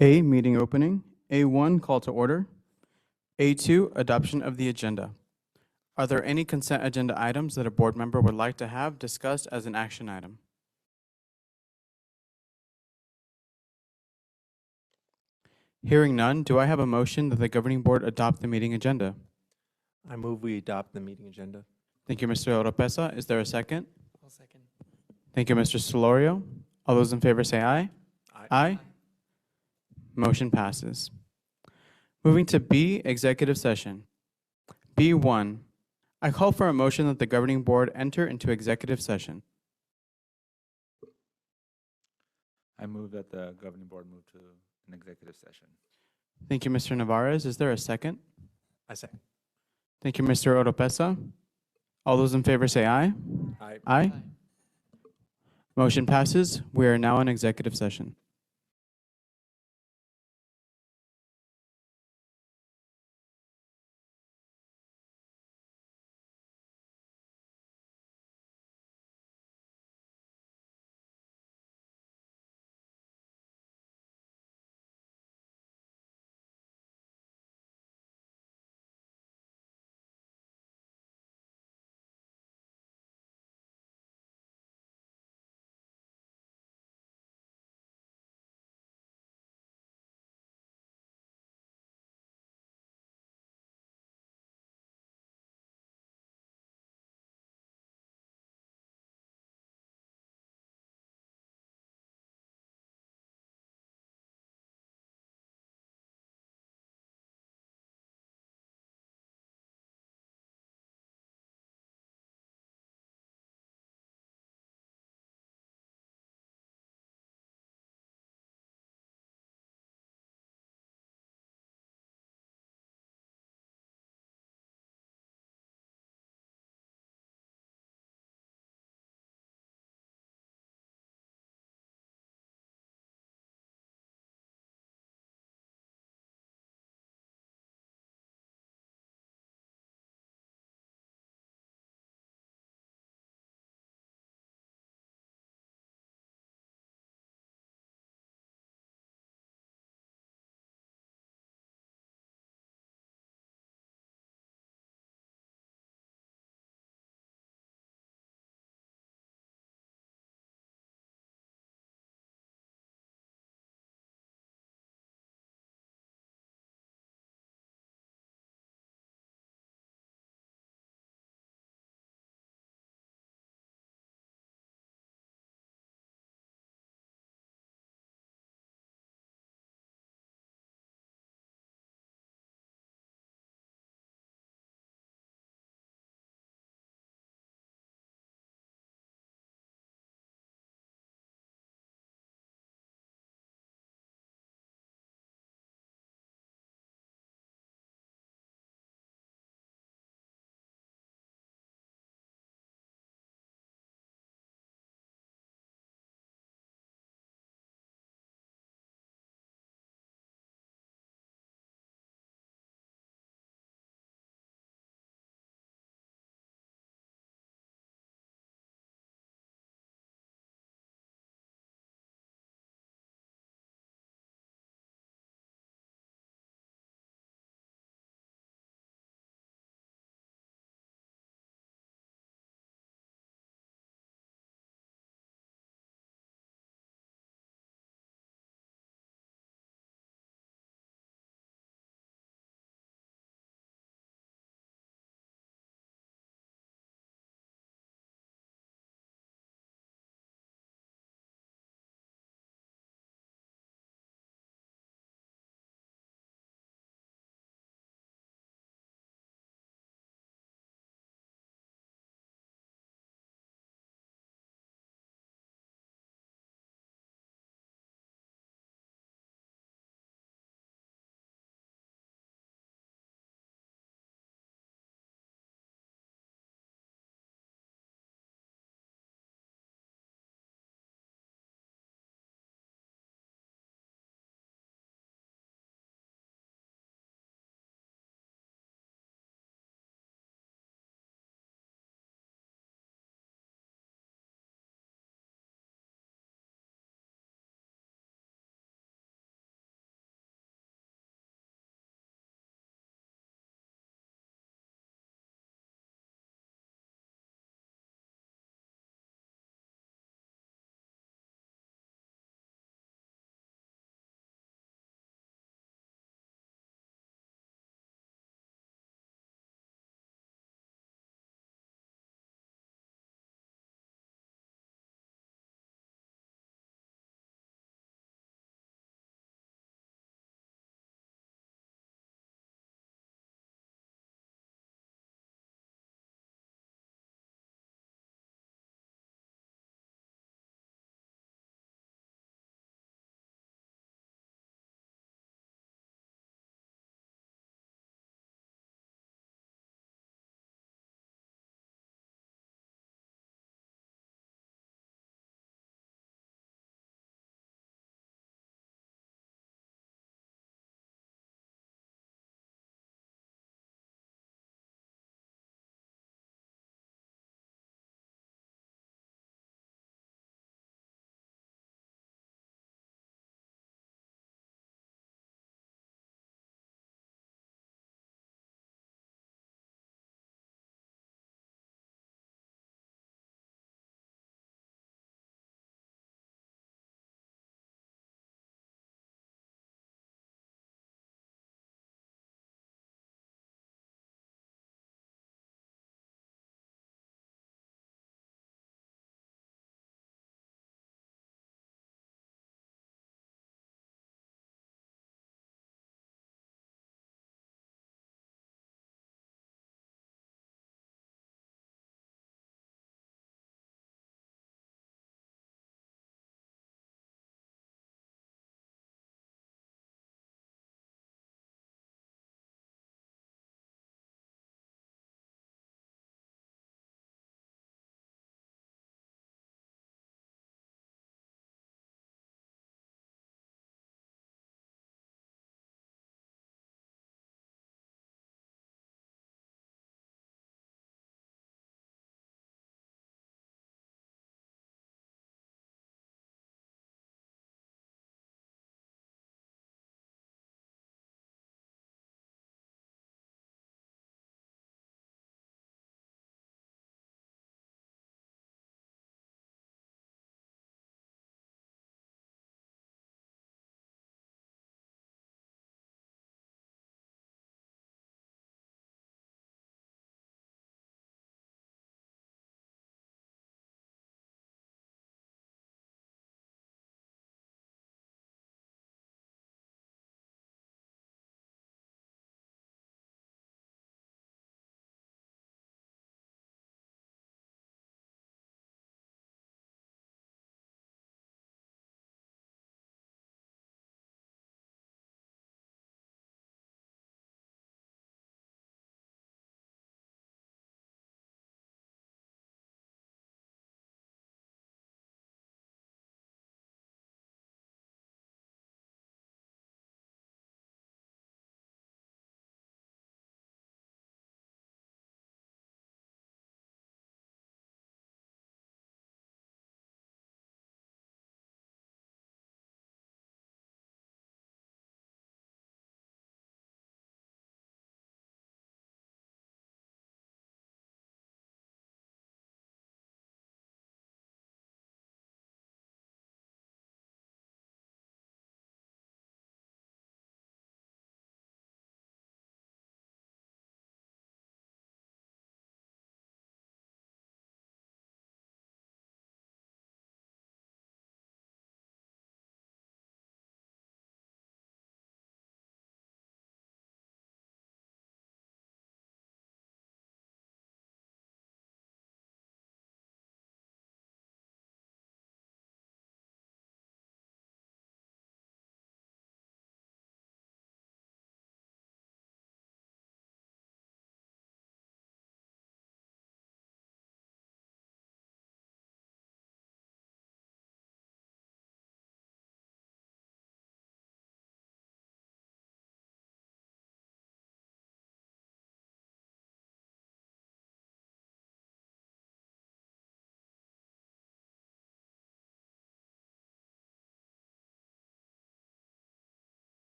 A, meeting opening. A1, call to order. A2, adoption of the agenda. Are there any consent agenda items that a board member would like to have discussed as an action item? Hearing none, do I have a motion that the governing board adopt the meeting agenda? I move we adopt the meeting agenda. Thank you, Mr. Oropesa. Is there a second? I'll second. Thank you, Mr. Solorio. All those in favor say aye. Aye. Motion passes. Moving to B, executive session. B1, I call for a motion that the governing board enter into executive session. I move that the governing board move to an executive session. Thank you, Mr. Navarez. Is there a second? I second. Thank you, Mr. Oropesa. All those in favor say aye. Aye. Aye. Motion passes. We are now in executive session.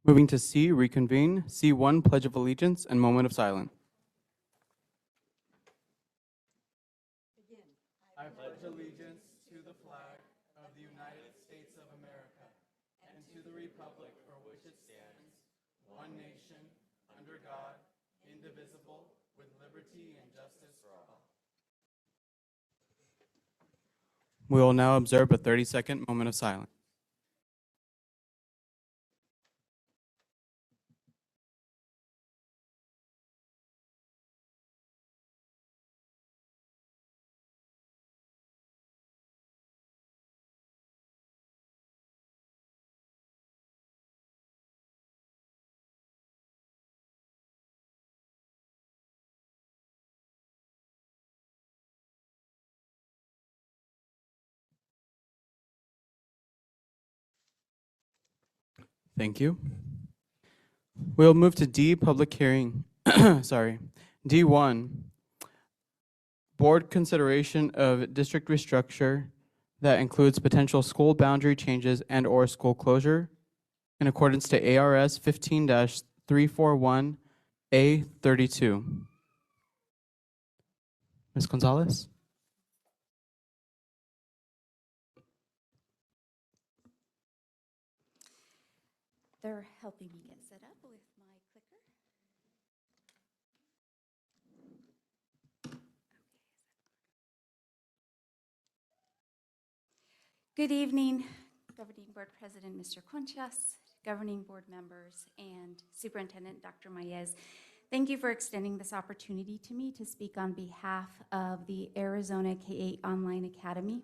Moving to C, reconvene. C1, Pledge of Allegiance and moment of silence. I pledge allegiance to the flag of the United States of America and to the republic for which it stands, one nation, under God, indivisible, with liberty and justice for all. We will now observe a 30-second moment of silence. Thank you. We'll move to D, public hearing. Sorry. D1, board consideration of district restructure that includes potential school boundary changes and/or school closure in accordance to ARS 15-341A32. Ms. Gonzalez? They're helping me get set up with my clicker. Good evening, Governing Board President Mr. Conchas, Governing Board members, and Superintendent Dr. Maez. Thank you for extending this opportunity to me to speak on behalf of the Arizona K-8 Online Academy.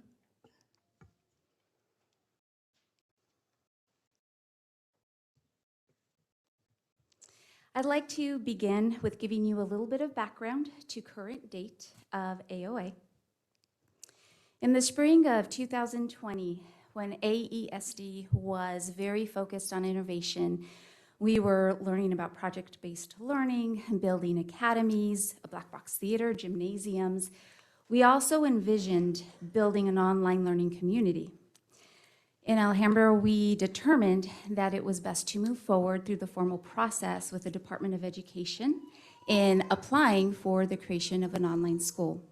I'd like to begin with giving you a little bit of background to current date of AOA. In the spring of 2020, when AESD was very focused on innovation, we were learning about project-based learning, building academies, a black box theater, gymnasiums. We also envisioned building an online learning community. In Alhambra, we determined that it was best to move forward through the formal process with the Department of Education in applying for the creation of an online school.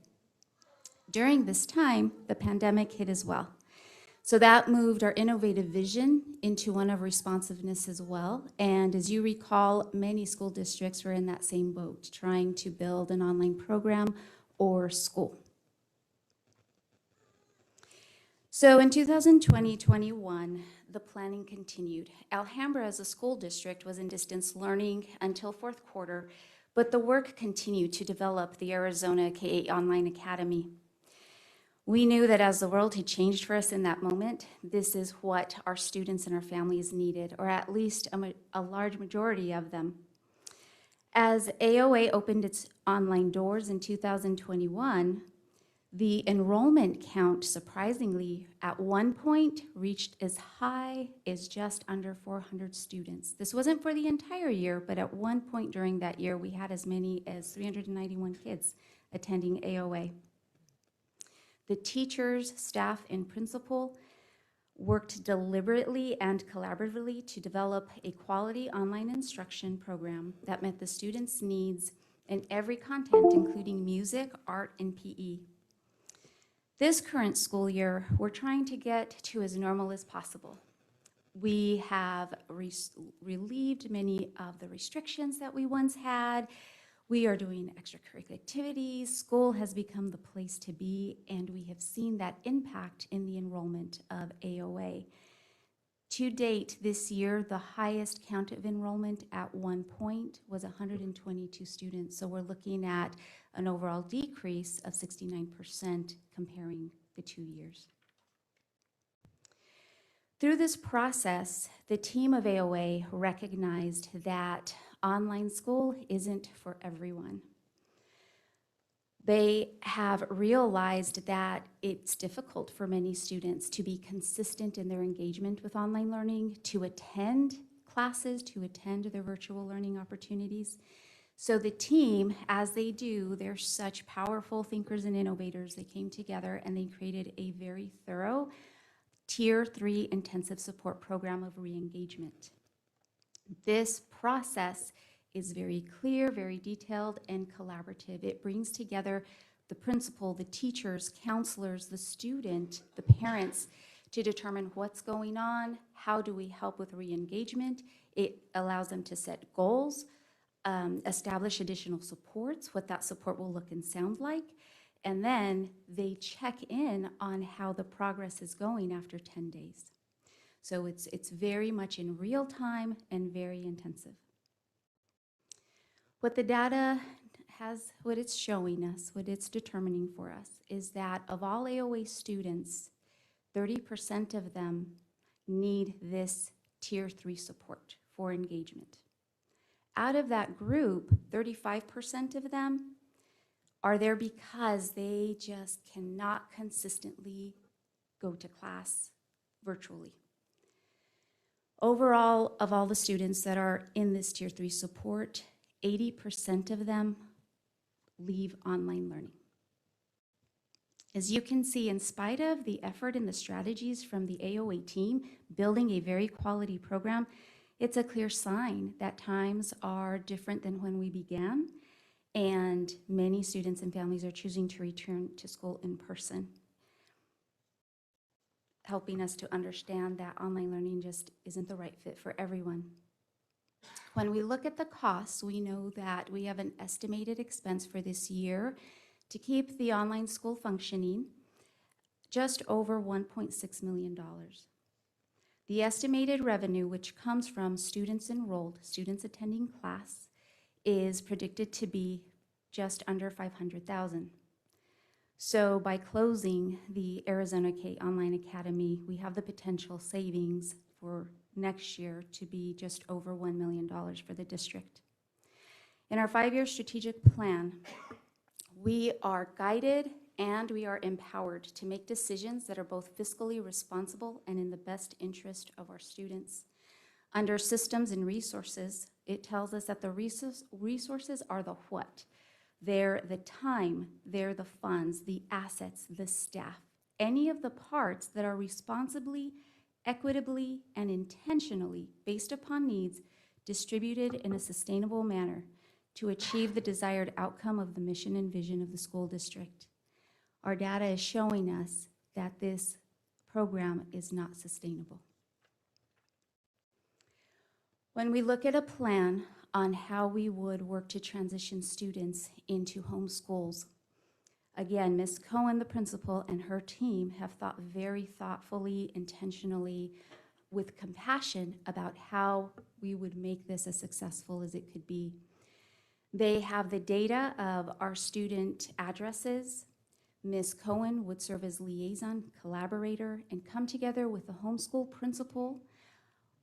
During this time, the pandemic hit as well. So that moved our innovative vision into one of responsiveness as well. And as you recall, many school districts were in that same boat, trying to build an online program or school. So in 2020-21, the planning continued. Alhambra as a school district was in distance learning until fourth quarter, but the work continued to develop the Arizona K-8 Online Academy. We knew that as the world had changed for us in that moment, this is what our students and our families needed, or at least a large majority of them. As AOA opened its online doors in 2021, the enrollment count, surprisingly, at one point reached as high as just under 400 students. This wasn't for the entire year, but at one point during that year, we had as many as 391 kids attending AOA. The teachers, staff, and principal worked deliberately and collaboratively to develop a quality online instruction program that met the students' needs in every content, including music, art, and PE. This current school year, we're trying to get to as normal as possible. We have relieved many of the restrictions that we once had. We are doing extracurricular activities. School has become the place to be, and we have seen that impact in the enrollment of AOA. To date, this year, the highest count of enrollment at one point was 122 students. So we're looking at an overall decrease of 69% comparing the 2 years. Through this process, the team of AOA recognized that online school isn't for everyone. They have realized that it's difficult for many students to be consistent in their engagement with online learning, to attend classes, to attend their virtual learning opportunities. So the team, as they do, they're such powerful thinkers and innovators. They came together and they created a very thorough Tier 3 intensive support program of re-engagement. This process is very clear, very detailed, and collaborative. It brings together the principal, the teachers, counselors, the student, the parents to determine what's going on, how do we help with re-engagement. It allows them to set goals, establish additional supports, what that support will look and sound like, and then they check in on how the progress is going after 10 days. So it's very much in real time and very intensive. What the data has, what it's showing us, what it's determining for us, is that of all AOA students, 30% of them need this Tier 3 support for engagement. Out of that group, 35% of them are there because they just cannot consistently go to class virtually. Overall, of all the students that are in this Tier 3 support, 80% of them leave online learning. As you can see, in spite of the effort and the strategies from the AOA team building a very quality program, it's a clear sign that times are different than when we began, and many students and families are choosing to return to school in person, helping us to understand that online learning just isn't the right fit for everyone. When we look at the costs, we know that we have an estimated expense for this year to keep the online school functioning just over $1.6 million. The estimated revenue, which comes from students enrolled, students attending class, is predicted to be just under $500,000. So by closing the Arizona K Online Academy, we have the potential savings for next year to be just over $1 million for the district. In our 5-year strategic plan, we are guided and we are empowered to make decisions that are both fiscally responsible and in the best interest of our students. Under systems and resources, it tells us that the resources are the what. They're the time, they're the funds, the assets, the staff, any of the parts that are responsibly, equitably, and intentionally based upon needs distributed in a sustainable manner to achieve the desired outcome of the mission and vision of the school district. Our data is showing us that this program is not sustainable. When we look at a plan on how we would work to transition students into homeschools, again, Ms. Cohen, the principal, and her team have thought very thoughtfully, intentionally, with compassion about how we would make this as successful as it could be. They have the data of our student addresses. Ms. Cohen would serve as liaison, collaborator, and come together with the homeschool principal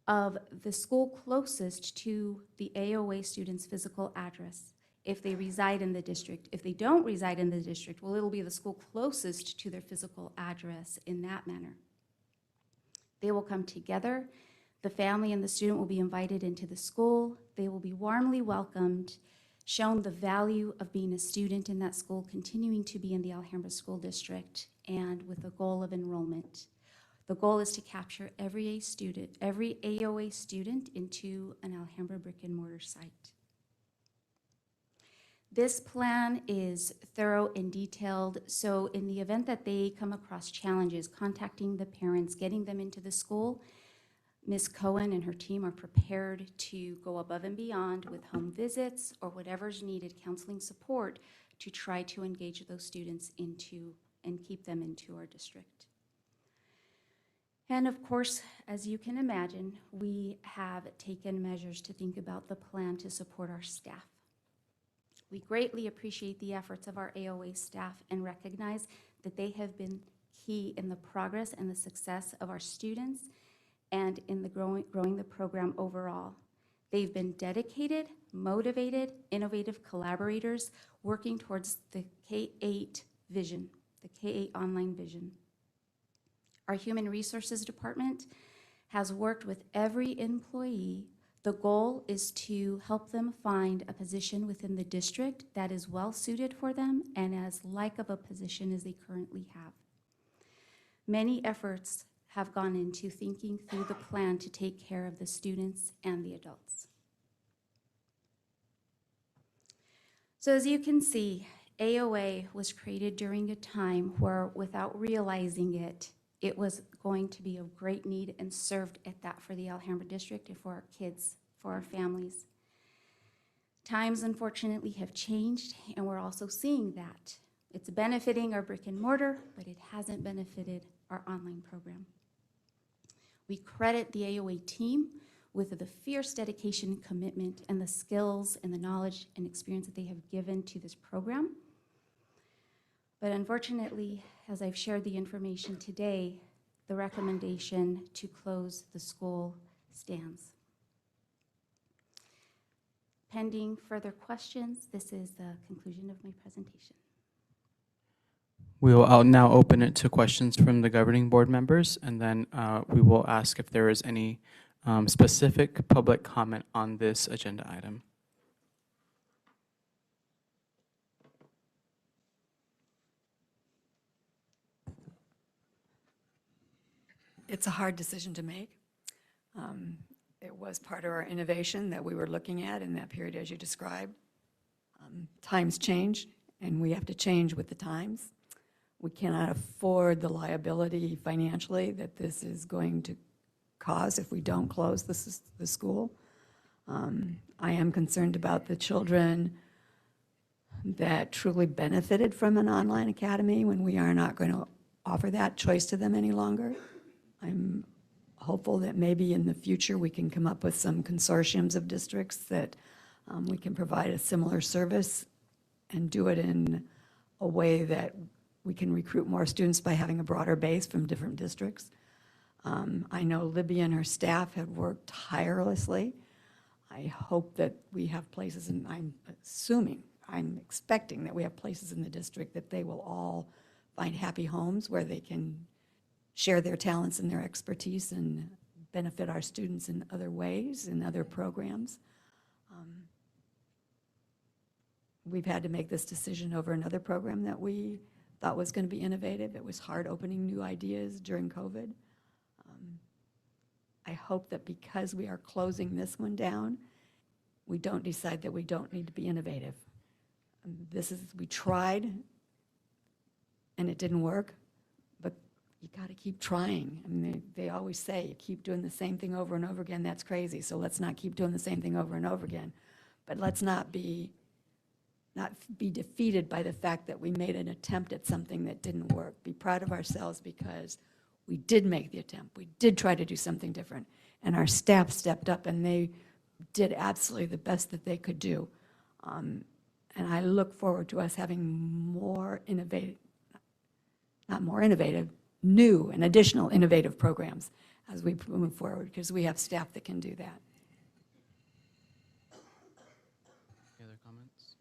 of the school closest to the AOA student's physical address if they reside in the district. If they don't reside in the district, well, it'll be the school closest to their physical address in that manner. They will come together. The family and the student will be invited into the school. They will be warmly welcomed, shown the value of being a student in that school, continuing to be in the Alhambra School District, and with a goal of enrollment. The goal is to capture every AOA student into an Alhambra brick and mortar site. This plan is thorough and detailed, so in the event that they come across challenges, contacting the parents, getting them into the school, Ms. Cohen and her team are prepared to go above and beyond with home visits or whatever's needed, counseling support, to try to engage those students into and keep them into our district. And of course, as you can imagine, we have taken measures to think about the plan to support our staff. We greatly appreciate the efforts of our AOA staff and recognize that they have been key in the progress and the success of our students and in the growing the program overall. They've been dedicated, motivated, innovative collaborators working towards the K-8 vision, the K-8 online vision. Our Human Resources Department has worked with every employee. The goal is to help them find a position within the district that is well suited for them and as like of a position as they currently have. Many efforts have gone into thinking through the plan to take care of the students and the adults. So as you can see, AOA was created during a time where, without realizing it, it was going to be of great need and served at that for the Alhambra district and for our kids, for our families. Times, unfortunately, have changed, and we're also seeing that. It's benefiting our brick and mortar, but it hasn't benefited our online program. We credit the AOA team with the fierce dedication, commitment, and the skills and the knowledge and experience that they have given to this program. But unfortunately, as I've shared the information today, the recommendation to close the school stands. Pending further questions, this is the conclusion of my presentation. We will now open it to questions from the governing board members, and then we will ask if there is any specific public comment on this agenda item. It's a hard decision to make. It was part of our innovation that we were looking at in that period, as you described. Times change, and we have to change with the times. We cannot afford the liability financially that this is going to cause if we don't close the school. I am concerned about the children that truly benefited from an online academy when we are not going to offer that choice to them any longer. I'm hopeful that maybe in the future we can come up with some consortiums of districts that we can provide a similar service and do it in a way that we can recruit more students by having a broader base from different districts. I know Libby and her staff have worked tirelessly. I hope that we have places, and I'm expecting that we have places in the district that they will all find happy homes where they can share their talents and their expertise and benefit our students in other ways, in other programs. We've had to make this decision over another program that we thought was going to be innovative. It was hard opening new ideas during COVID. I hope that because we are closing this one down, we don't decide that we don't need to be innovative. We tried and it didn't work, but you got to keep trying. I mean, they always say, you keep doing the same thing over and over again, that's crazy. So let's not keep doing the same thing over and over again. But let's not be defeated by the fact that we made an attempt at something that didn't work. Be proud of ourselves because we did make the attempt. We did try to do something different. And our staff stepped up and they did absolutely the best that they could do. And I look forward to us having more innovative, not more innovative, new and additional innovative programs as we move forward, because we have staff that can do that. Any other comments?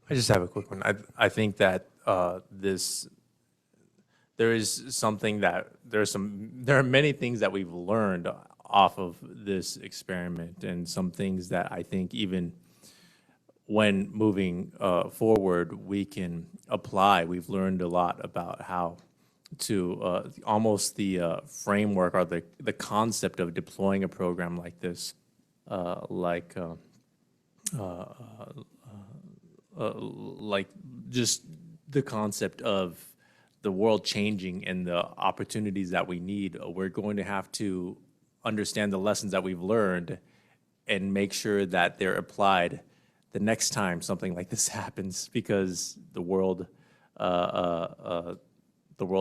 I just have a quick one. I think that there are many things that we've learned off of this experiment, and some things that I think even when moving forward we can apply. We've learned a lot about how to almost the framework or the concept of deploying a program like this, like just the concept of the world changing and the opportunities that we need. We're going to have to understand the lessons that we've learned and make sure that they're applied the next time something like this happens, because the world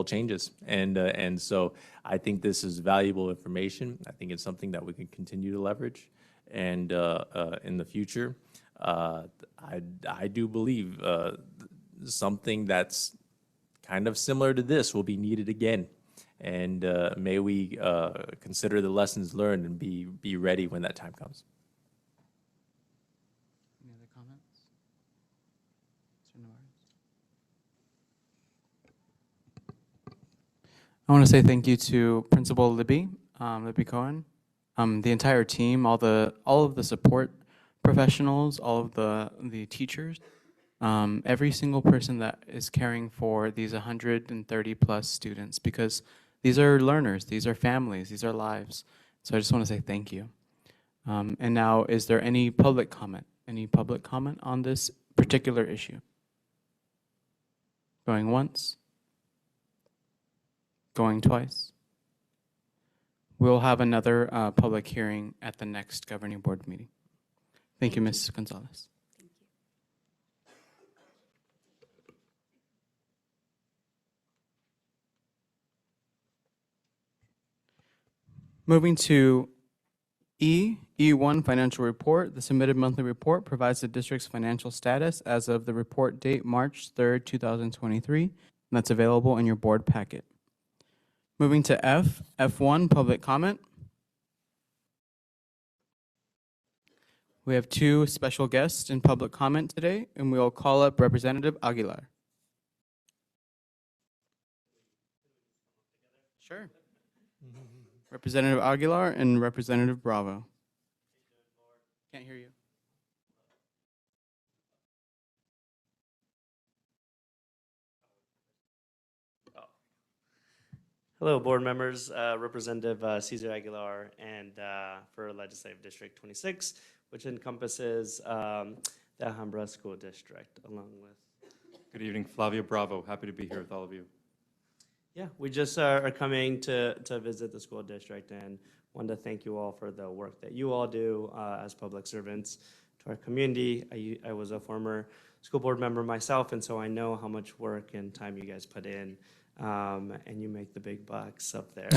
changes, and so I think this is valuable information. I think it's something that we can continue to leverage, and in the future, I do believe something that's kind of similar to this will be needed again, and may we consider the lessons learned and be ready when that time comes. Any other comments? Mr. Norris? I want to say thank you to Principal Libby Cohen, the entire team, all of the support professionals, all of the teachers, every single person that is caring for these 130 plus students, because these are learners, these are families, these are lives. So I just want to say thank you. And now, is there any public comment? Any public comment on this particular issue? Going once? Going twice? We'll have another public hearing at the next governing board meeting. Thank you, Ms. Gonzalez. Thank you. Moving to E1 financial report. The submitted monthly report provides the district's financial status as of the report date March 3rd, 2023, and that's available in your board packet. Moving to F1 public comment. We have two special guests in public comment today, and we'll call up Representative Aguilar. Sure. Representative Aguilar and Representative Bravo. Can't hear you. Hello, board members, Representative Cesar Aguilar, and for Legislative District 26, which encompasses the Alhambra School District, along with. Good evening, Flavio Bravo. Happy to be here with all of you. Yeah, we just are coming to visit the school district and want to thank you all for the work that you all do as public servants to our community. I was a former school board member myself, and so I know how much work and time you guys put in. And you make the big bucks up there.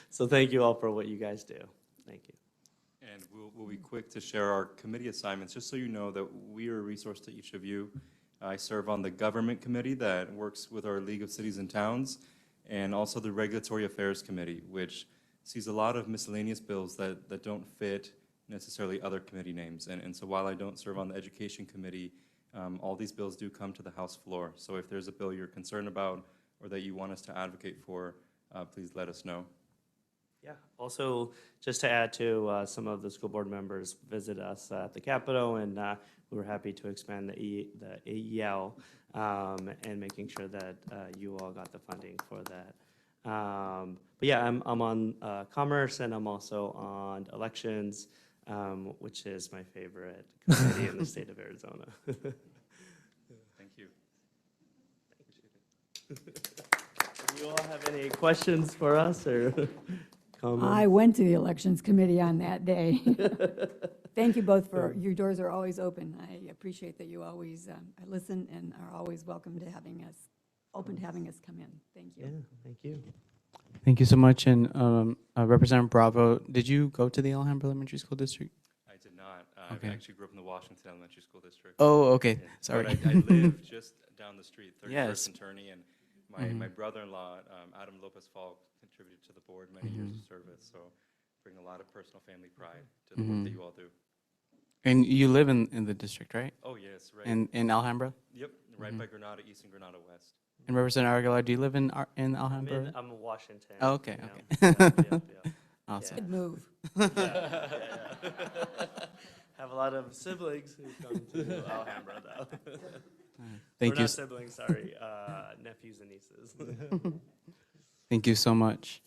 So thank you all for what you guys do. Thank you. And we'll be quick to share our committee assignments, just so you know that we are a resource to each of you. I serve on the government committee that works with our League of Cities and Towns, and also the Regulatory Affairs Committee, which sees a lot of miscellaneous bills that don't fit necessarily other committee names. And so while I don't serve on the Education Committee, all these bills do come to the House floor. So if there's a bill you're concerned about or that you want us to advocate for, please let us know. Yeah, also just to add to some of the school board members visit us at the Capitol, and we were happy to expand the AEL and making sure that you all got the funding for that. But yeah, I'm on commerce, and I'm also on elections, which is my favorite committee in the state of Arizona. Thank you. Do you all have any questions for us or comments? I went to the Elections Committee on that day. Thank you both for, your doors are always open. I appreciate that you always listen and are always welcome to having us, open to having us come in. Thank you. Yeah, thank you. Thank you so much. And Representative Bravo, did you go to the Alhambra Elementary School District? I did not. Okay. I actually grew up in the Washington Elementary School District. Oh, okay. But Sorry. I live just down the street, 31st Yes. and Turney, and my Mhm. brother-in-law, Adam Lopez-Falk, contributed to the board many years of service, so bring a lot of personal family pride to the work that you all do. And you live in the district, right? Oh, yes, right. In Alhambra? Yep, right by Granada East and Granada West. And Representative Aguilar, do you live in Alhambra? I'm in Washington. Oh, okay, you know, okay. yep. Awesome. Good move. Yeah. Have a lot of siblings who come to Alhambra, though. Thank We're you. not siblings, sorry, nephews and nieces. Thank you so much.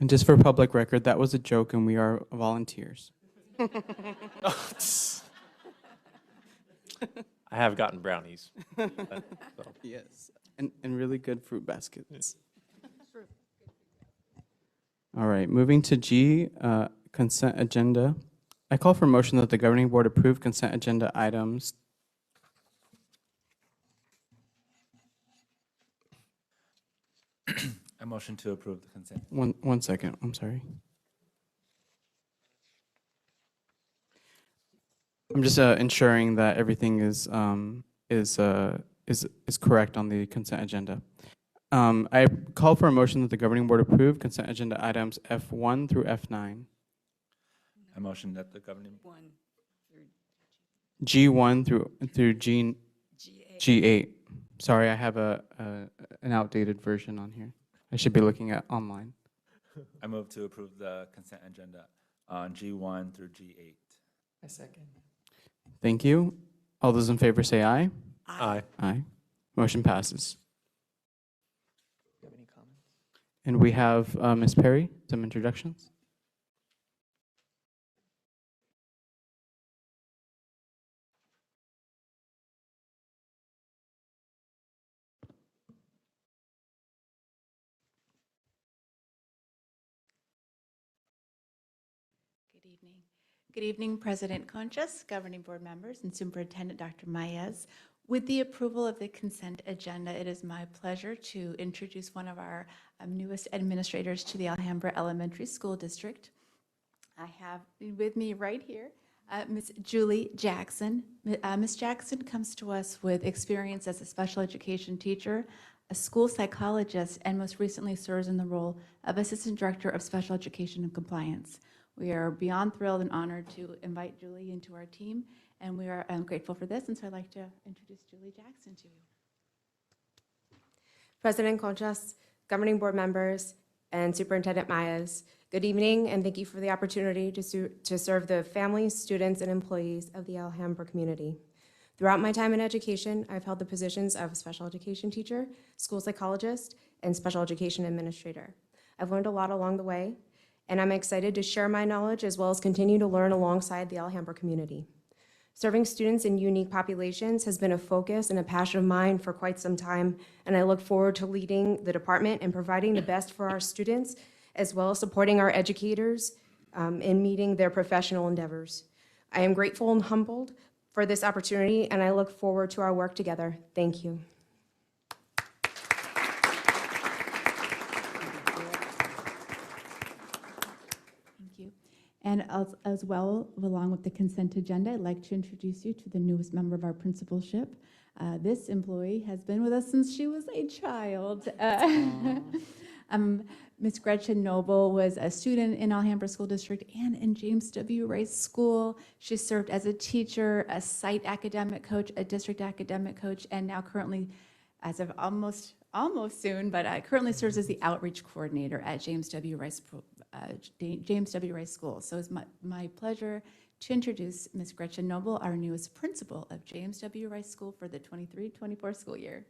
And just for public record, that was a joke, and we are volunteers. I have gotten brownies. Yes, and really good fruit baskets. All right, moving to G, consent agenda. I call for motion that the governing board approve consent agenda items. I motion to approve the consent. One second, I'm sorry. I'm just ensuring that everything is correct on the consent agenda. I call for a motion that the governing board approve consent agenda items F1 through F9. I motion that the governing, One through G1 through G8. G8. Sorry, I have an outdated version on here. I should be looking at online. I move to approve the consent agenda on G1 through G8. I second. Thank you. All those in favor say aye. Aye. Aye. Motion passes. Do you have any comments? And we have Ms. Perry, some introductions. Good evening. Good evening, President Conchas, governing board members, and Superintendent Dr. Maez. With the approval of the consent agenda, it is my pleasure to introduce one of our newest administrators to the Alhambra Elementary School District. I have with me right here Ms. Julie Jackson. Ms. Jackson comes to us with experience as a special education teacher, a school psychologist, and most recently serves in the role of Assistant Director of Special Education and Compliance. We are beyond thrilled and honored to invite Julie into our team, and we are grateful for this, and so I'd like to introduce Julie Jackson to you. President Conchas, governing board members, and Superintendent Maez, good evening, and thank you for the opportunity to serve the families, students, and employees of the Alhambra community. Throughout my time in education, I've held the positions of special education teacher, school psychologist, and special education administrator. I've learned a lot along the way, and I'm excited to share my knowledge as well as continue to learn alongside the Alhambra community. Serving students in unique populations has been a focus and a passion of mine for quite some time, and I look forward to leading the department and providing the best for our students, as well as supporting our educators in meeting their professional endeavors. I am grateful and humbled for this opportunity, and I look forward to our work together. Thank you. Thank you. And as well, along with the consent agenda, I'd like to introduce you to the newest member of our principalship. This employee has been with us since she was a child. Ms. Gretchen Noble was a student in Alhambra School District and in James W. Rice School. She served as a teacher, a site academic coach, a district academic coach, and now currently, as of almost soon, but currently serves as the outreach coordinator at James W. Rice School. So it's my pleasure to introduce Ms. Gretchen Noble, our newest principal of James W. Rice School for the 23-24 school year.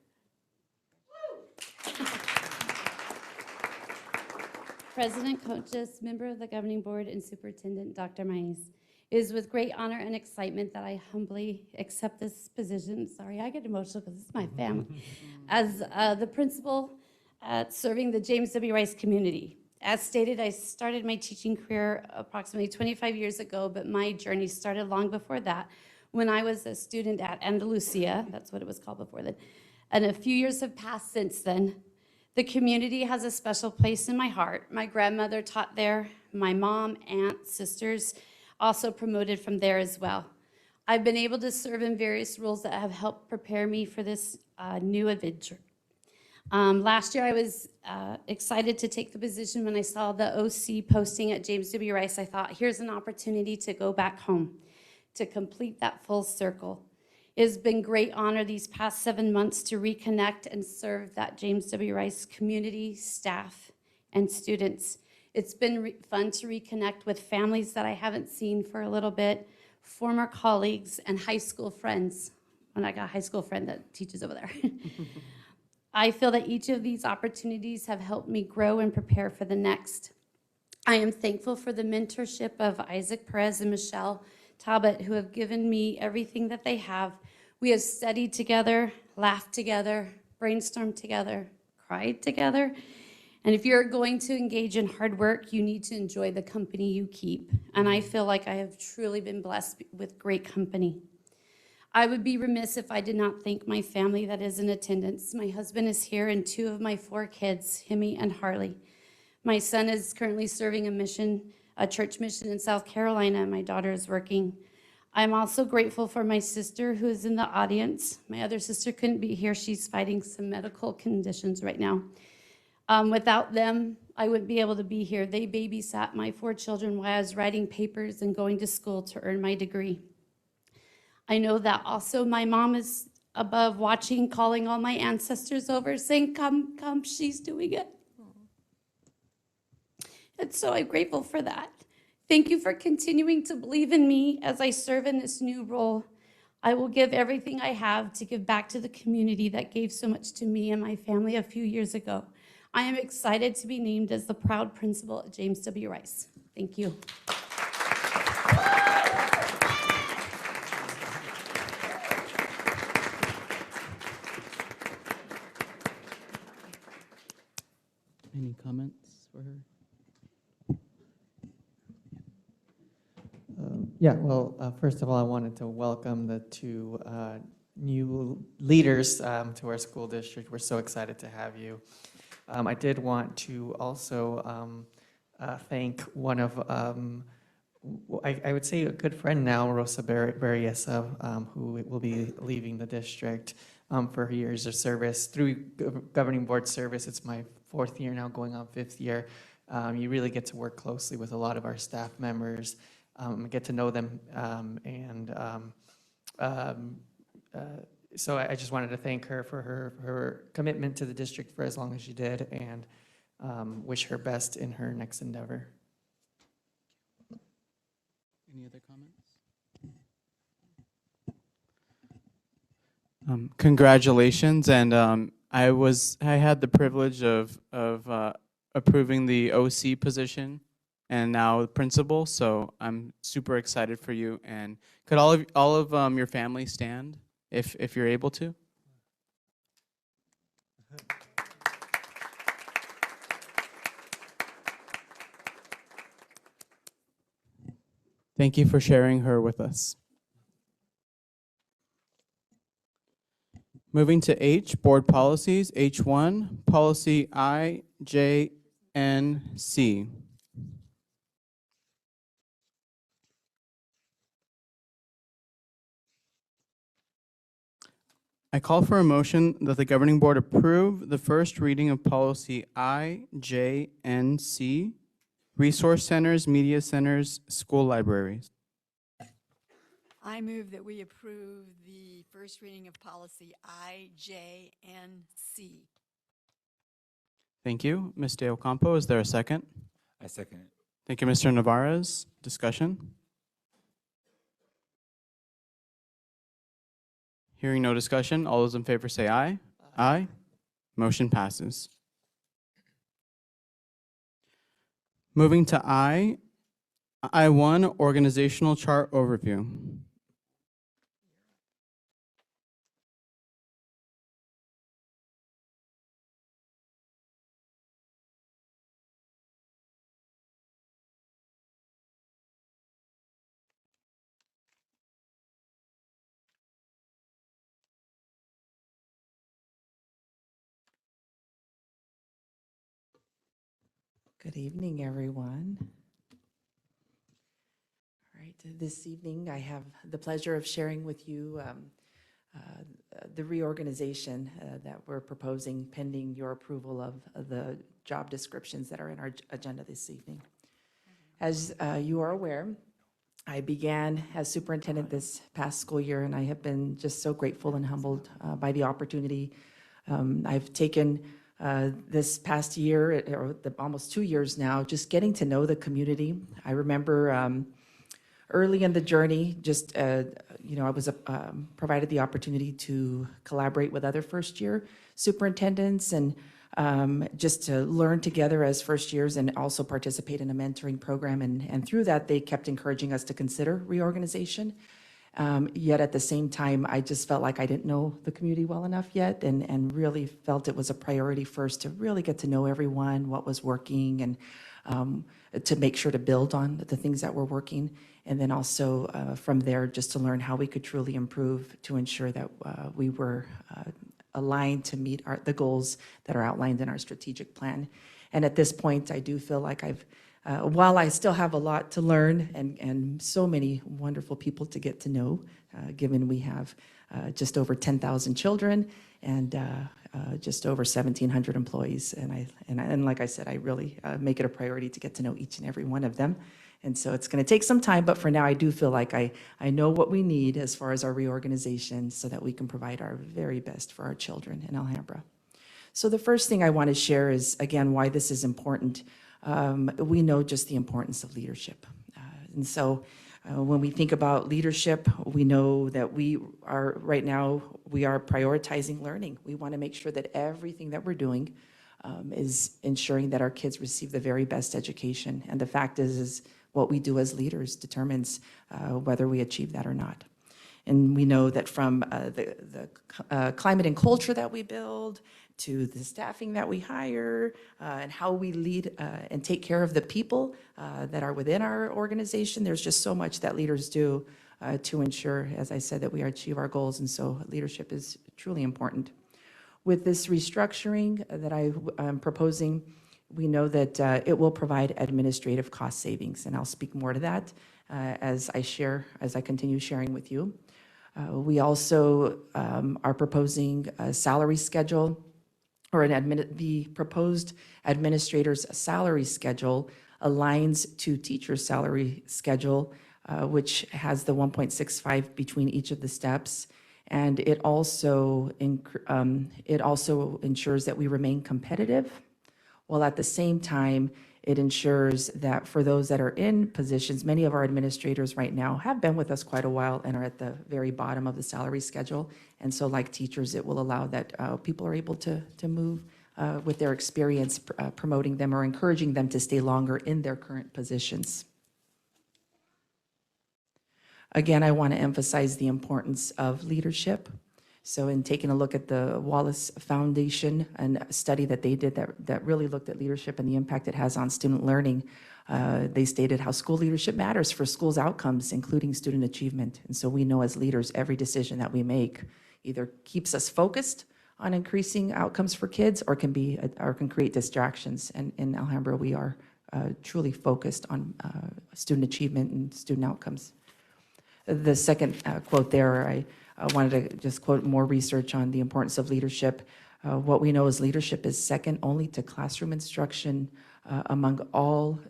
President Conchas, member of the governing board, and Superintendent Dr. Maez. It is with great honor and excitement that I humbly accept this position. Sorry, I get emotional because it's my family. As the principal at serving the James W. Rice community. As stated, I started my teaching career approximately 25 years ago, but my journey started long before that when I was a student at Andalusia. That's what it was called before then. And a few years have passed since then. The community has a special place in my heart. My grandmother taught there. My mom, aunt, sisters also promoted from there as well. I've been able to serve in various roles that have helped prepare me for this new adventure. Last year, I was excited to take the position when I saw the OC posting at James W. Rice. I thought, here's an opportunity to go back home, to complete that full circle. It has been great honor these past 7 months to reconnect and serve that James W. Rice community, staff, and students. It's been fun to reconnect with families that I haven't seen for a little bit, former colleagues, and high school friends. And I got a high school friend that teaches over there. I feel that each of these opportunities have helped me grow and prepare for the next. I am thankful for the mentorship of Isaac Perez and Michelle Talbot, who have given me everything that they have. We have studied together, laughed together, brainstormed together, cried together. And if you're going to engage in hard work, you need to enjoy the company you keep. And I feel like I have truly been blessed with great company. I would be remiss if I did not thank my family that is in attendance. My husband is here and 2 of my 4 kids, Himmy and Harley. My son is currently serving a church mission in South Carolina. My daughter is working. I'm also grateful for my sister who is in the audience. My other sister couldn't be here. She's fighting some medical conditions right now. Without them, I wouldn't be able to be here. They babysat my 4 children while I was writing papers and going to school to earn my degree. I know that also my mom is above watching, calling all my ancestors over, saying, come, she's doing it. And so I'm grateful for that. Thank you for continuing to believe in me as I serve in this new role. I will give everything I have to give back to the community that gave so much to me and my family a few years ago. I am excited to be named as the proud principal at James W. Rice. Thank you. Any comments for her? Yeah, well, first of all, I wanted to welcome the two new leaders to our school district. We're so excited to have you. I did want to also thank one of, I would say a good friend now, Rosa Berriesa, who will be leaving the district for her years of service. Through governing board service, it's my 4th year now, going on 5th year. You really get to work closely with a lot of our staff members, get to know them, so I just wanted to thank her for her commitment to the district for as long as she did, and wish her best in her next endeavor. Any other comments? Congratulations, and I had the privilege of approving the OC position, and now principal. So I'm super excited for you. And could all of your family stand if you're able to? Thank you for sharing her with us. Moving to H, board policies. H1, policy IJNC. I call for a motion that the governing board approve the first reading of policy IJNC, resource centers, media centers, school libraries. I move that we approve the first reading of policy IJNC. Thank you. Ms. De Ocampo, is there a second? I second it. Thank you, Mr. Navarez. Discussion? Hearing no discussion, all those in favor say aye. Aye. Motion passes. Moving to I1, organizational chart overview. Good evening, everyone. All right, this evening I have the pleasure of sharing with you the reorganization that we're proposing pending your approval of the job descriptions that are in our agenda this evening. As you are aware, I began as superintendent this past school year, and I have been just so grateful and humbled by the opportunity. I've taken this past year, or almost 2 years now, just getting to know the community. I remember early in the journey, just, I was provided the opportunity to collaborate with other first-year superintendents and just to learn together as first years and also participate in a mentoring program. And through that, they kept encouraging us to consider reorganization. Yet at the same time, I just felt like I didn't know the community well enough yet, and really felt it was a priority first to really get to know everyone, what was working, and to make sure to build on the things that were working. And then also from there, just to learn how we could truly improve to ensure that we were aligned to meet the goals that are outlined in our strategic plan. And at this point, I do feel like while I still have a lot to learn and so many wonderful people to get to know, given we have just over 10,000 children and just over 1,700 employees. And like I said, I really make it a priority to get to know each and every one of them. And so it's going to take some time, but for now, I do feel like I know what we need as far as our reorganization so that we can provide our very best for our children in Alhambra. So the first thing I want to share is, again, why this is important. we know just the importance of leadership. And so when we think about leadership, we know that right now, we are prioritizing learning. We want to make sure that everything that we're doing is ensuring that our kids receive the very best education. And the fact is what we do as leaders determines whether we achieve that or not. And we know that from the climate and culture that we build, to the staffing that we hire, and how we lead and take care of the people that are within our organization, there's just so much that leaders do to ensure, as I said, that we achieve our goals. And so leadership is truly important. With this restructuring that I'm proposing, we know that it will provide administrative cost savings, and I'll speak more to that as I continue sharing with you. We also are proposing a salary schedule, or the proposed administrator's salary schedule aligns to teacher's salary schedule, which has the 1.65 between each of the steps. And it also ensures that we remain competitive, while at the same time, it ensures that for those that are in positions, many of our administrators right now have been with us quite a while and are at the very bottom of the salary schedule. And so like teachers, it will allow that people are able to move with their experience, promoting them or encouraging them to stay longer in their current positions. Again, I want to emphasize the importance of leadership. So in taking a look at the Wallace Foundation and a study that they did that really looked at leadership and the impact it has on student learning, they stated how school leadership matters for schools' outcomes, including student achievement. And so we know as leaders, every decision that we make either keeps us focused on increasing outcomes for kids or can create distractions. And in Alhambra, we are truly focused on student achievement and student outcomes. The second quote there, I wanted to just quote more research on the importance of leadership. What we know is leadership is second only to classroom instruction among all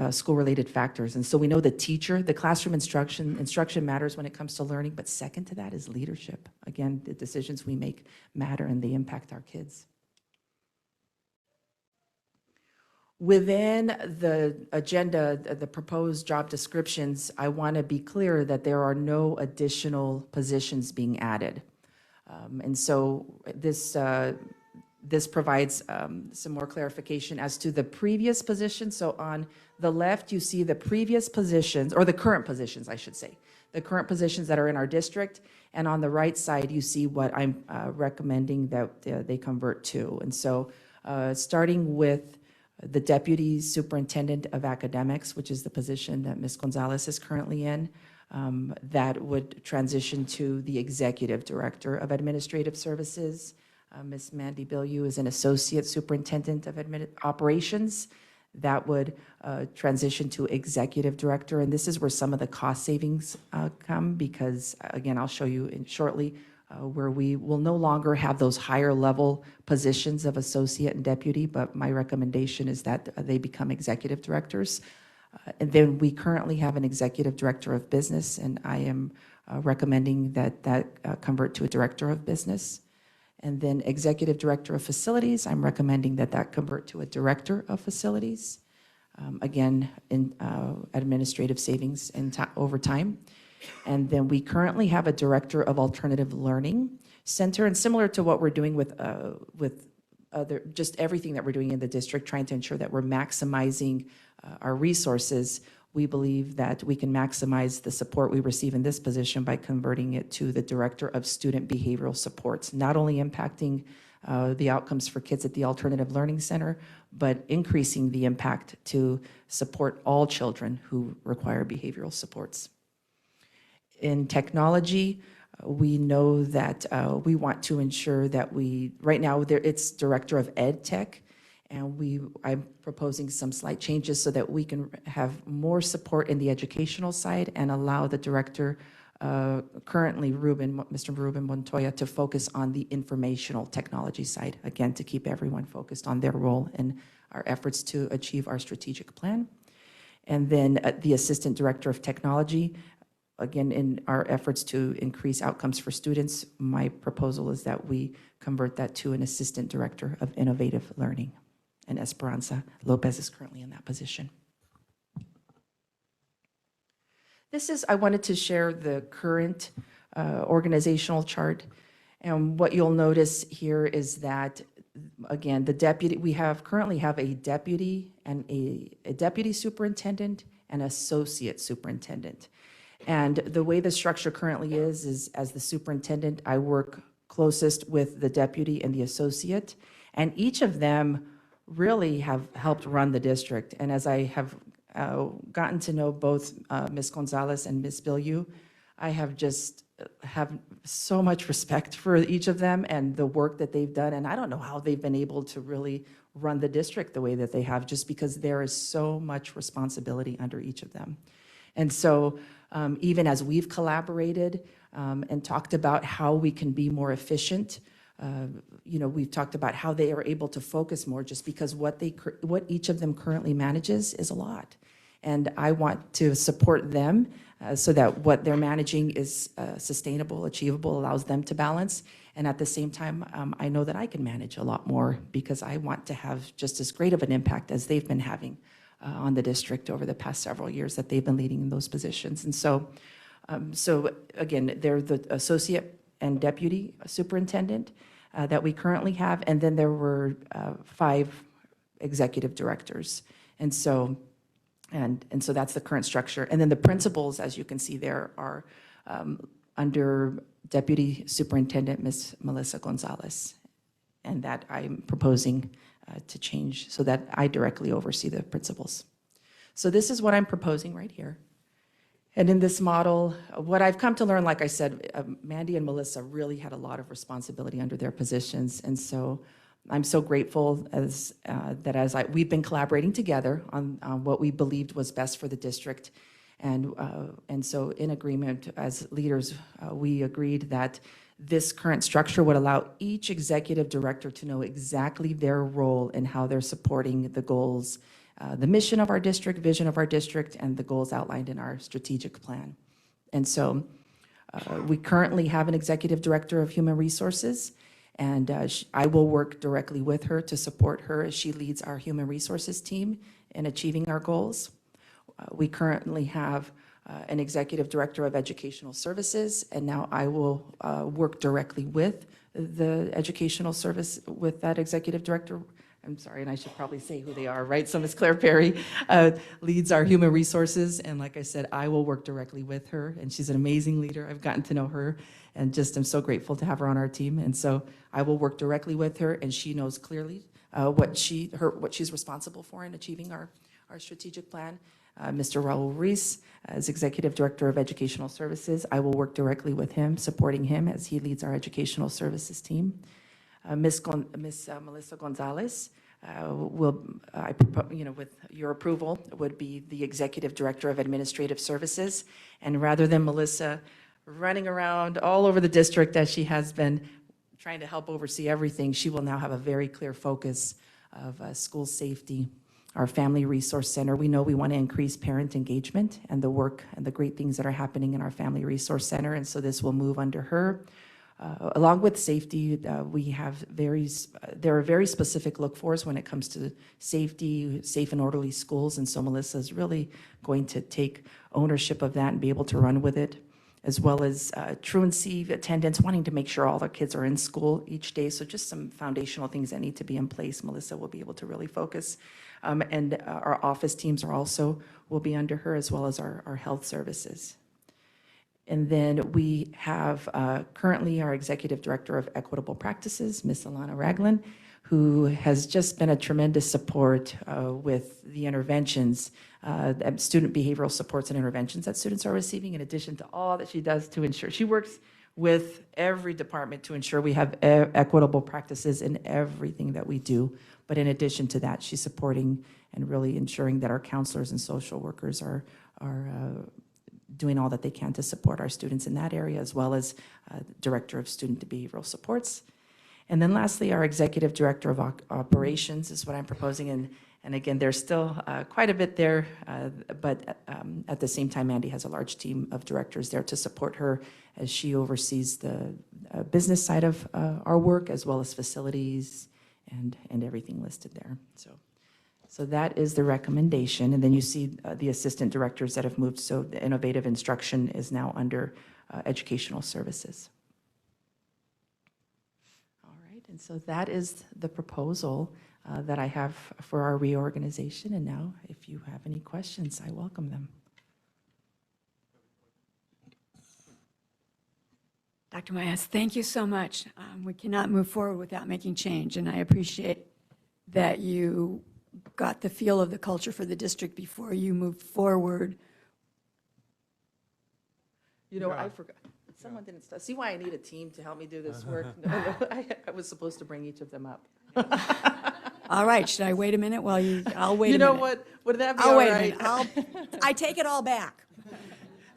school-related factors. And so we know the classroom instruction matters when it comes to learning, but second to that is leadership. Again, the decisions we make matter and they impact our kids. Within the agenda, the proposed job descriptions, I want to be clear that there are no additional positions being added. And so this provides some more clarification as to the previous positions. So on the left, you see the previous positions, or the current positions, I should say, the current positions that are in our district. And on the right side, you see what I'm recommending that they convert to. And so starting with the Deputy Superintendent of Academics, which is the position that Ms. Gonzalez is currently in, that would transition to the Executive Director of Administrative Services. Ms. Mandy Bilyeu is an Associate Superintendent of Operations. That would transition to Executive Director, and this is where some of the cost savings come, because again, I'll show you shortly, where we will no longer have those higher level positions of associate and deputy, but my recommendation is that they become executive directors. And then we currently have an executive director of business, and I am recommending that convert to a director of business. And then executive director of facilities, I'm recommending that convert to a director of facilities. Again, in administrative savings over time. And then we currently have a director of alternative learning center, and similar to what we're doing with just everything that we're doing in the district, trying to ensure that we're maximizing our resources, we believe that we can maximize the support we receive in this position by converting it to the director of student behavioral supports, not only impacting the outcomes for kids at the alternative learning center, but increasing the impact to support all children who require behavioral supports. In technology, we know that we want to ensure that right now it's Director of Ed Tech, and I'm proposing some slight changes so that we can have more support in the educational side and allow the director, currently Mr. Ruben Montoya, to focus on the informational technology side, again, to keep everyone focused on their role in our efforts to achieve our strategic plan. And then the Assistant Director of Technology, again, in our efforts to increase outcomes for students, my proposal is that we convert that to an Assistant Director of Innovative Learning. and Esperanza Lopez is currently in that position. I wanted to share the current organizational chart. And what you'll notice here is that, again, we currently have a deputy and a deputy superintendent and associate superintendent. And the way the structure currently is as the superintendent, I work closest with the deputy and the associate. And each of them really have helped run the district. And as I have gotten to know both Ms. Gonzalez and Ms. Bilyeu, I have so much respect for each of them and the work that they've done. And I don't know how they've been able to really run the district the way that they have, just because there is so much responsibility under each of them. And so even as we've collaborated and talked about how we can be more efficient, we've talked about how they are able to focus more, just because what each of them currently manages is a lot. And I want to support them so that what they're managing is sustainable, achievable, allows them to balance. And at the same time, I know that I can manage a lot more, because I want to have just as great of an impact as they've been having on the district over the past several years that they've been leading in those positions. And so again, they're the associate and deputy superintendent that we currently have. And then there were 5 executive directors. And so that's the current structure. And then the principals, as you can see there, are under Deputy Superintendent Ms. Melissa Gonzalez, and that I'm proposing to change so that I directly oversee the principals. So this is what I'm proposing right here. And in this model, what I've come to learn, like I said, Mandy and Melissa really had a lot of responsibility under their positions. And so I'm so grateful we've been collaborating together on what we believed was best for the district. And so in agreement as leaders, we agreed that this current structure would allow each executive director to know exactly their role and how they're supporting the goals, the mission of our district, vision of our district, and the goals outlined in our strategic plan. And so we currently have an executive director of human resources, and I will work directly with her to support her as she leads our human resources team in achieving our goals. We currently have an executive director of educational services, and now I will work directly with the educational service with that executive director. I'm sorry, and I should probably say who they are, right? So Ms. Claire Perry leads our human resources, and like I said, I will work directly with her, and she's an amazing leader. I've gotten to know her, and just am so grateful to have her on our team. And so I will work directly with her, and she knows clearly what she's responsible for in achieving our strategic plan. Mr. Raul Reese, as Executive Director of Educational Services, I will work directly with him, supporting him as he leads our educational services team. Ms. Melissa Gonzalez with your approval, would be the Executive Director of Administrative Services. And rather than Melissa running around all over the district as she has been trying to help oversee everything, she will now have a very clear focus of school safety, our Family Resource Center. We know we want to increase parent engagement and the work and the great things that are happening in our Family Resource Center, and so this will move under her. Along with safety, there are very specific look-fors when it comes to safety, safe and orderly schools, and so Melissa is really going to take ownership of that and be able to run with it, as well as truancy, attendance, wanting to make sure all the kids are in school each day. So just some foundational things that need to be in place. Melissa will be able to really focus. And our office teams will be under her, as well as our health services. And then we have currently our Executive Director of Equitable Practices, Ms. Alana Ragland, who has just been a tremendous support with the interventions, student behavioral supports and interventions that students are receiving, in addition to all that she does to ensure. She works with every department to ensure we have equitable practices in everything that we do. But in addition to that, she's supporting and really ensuring that our counselors and social workers are doing all that they can to support our students in that area, as well as Director of Student Behavioral Supports. And then lastly, our Executive Director of Operations is what I'm proposing. And again, there's still quite a bit there, but at the same time, Andy has a large team of directors there to support her as she oversees the business side of our work, as well as facilities and everything listed there. So that is the recommendation. And then you see the assistant directors that have moved. So the innovative instruction is now under educational services. All right, and so that is the proposal that I have for our reorganization. And now, if you have any questions, I welcome them. Dr. Mayes, thank you so much. We cannot move forward without making change, and I appreciate that you got the feel of the culture for the district before you moved forward. You know, I forgot. Someone didn't start. See why I need a team to help me do this work? No, I was supposed to bring each of them up. All right, should I wait a minute while you, I'll wait a minute. You know what? Would that be I'll all wait a right? minute. I take it all back.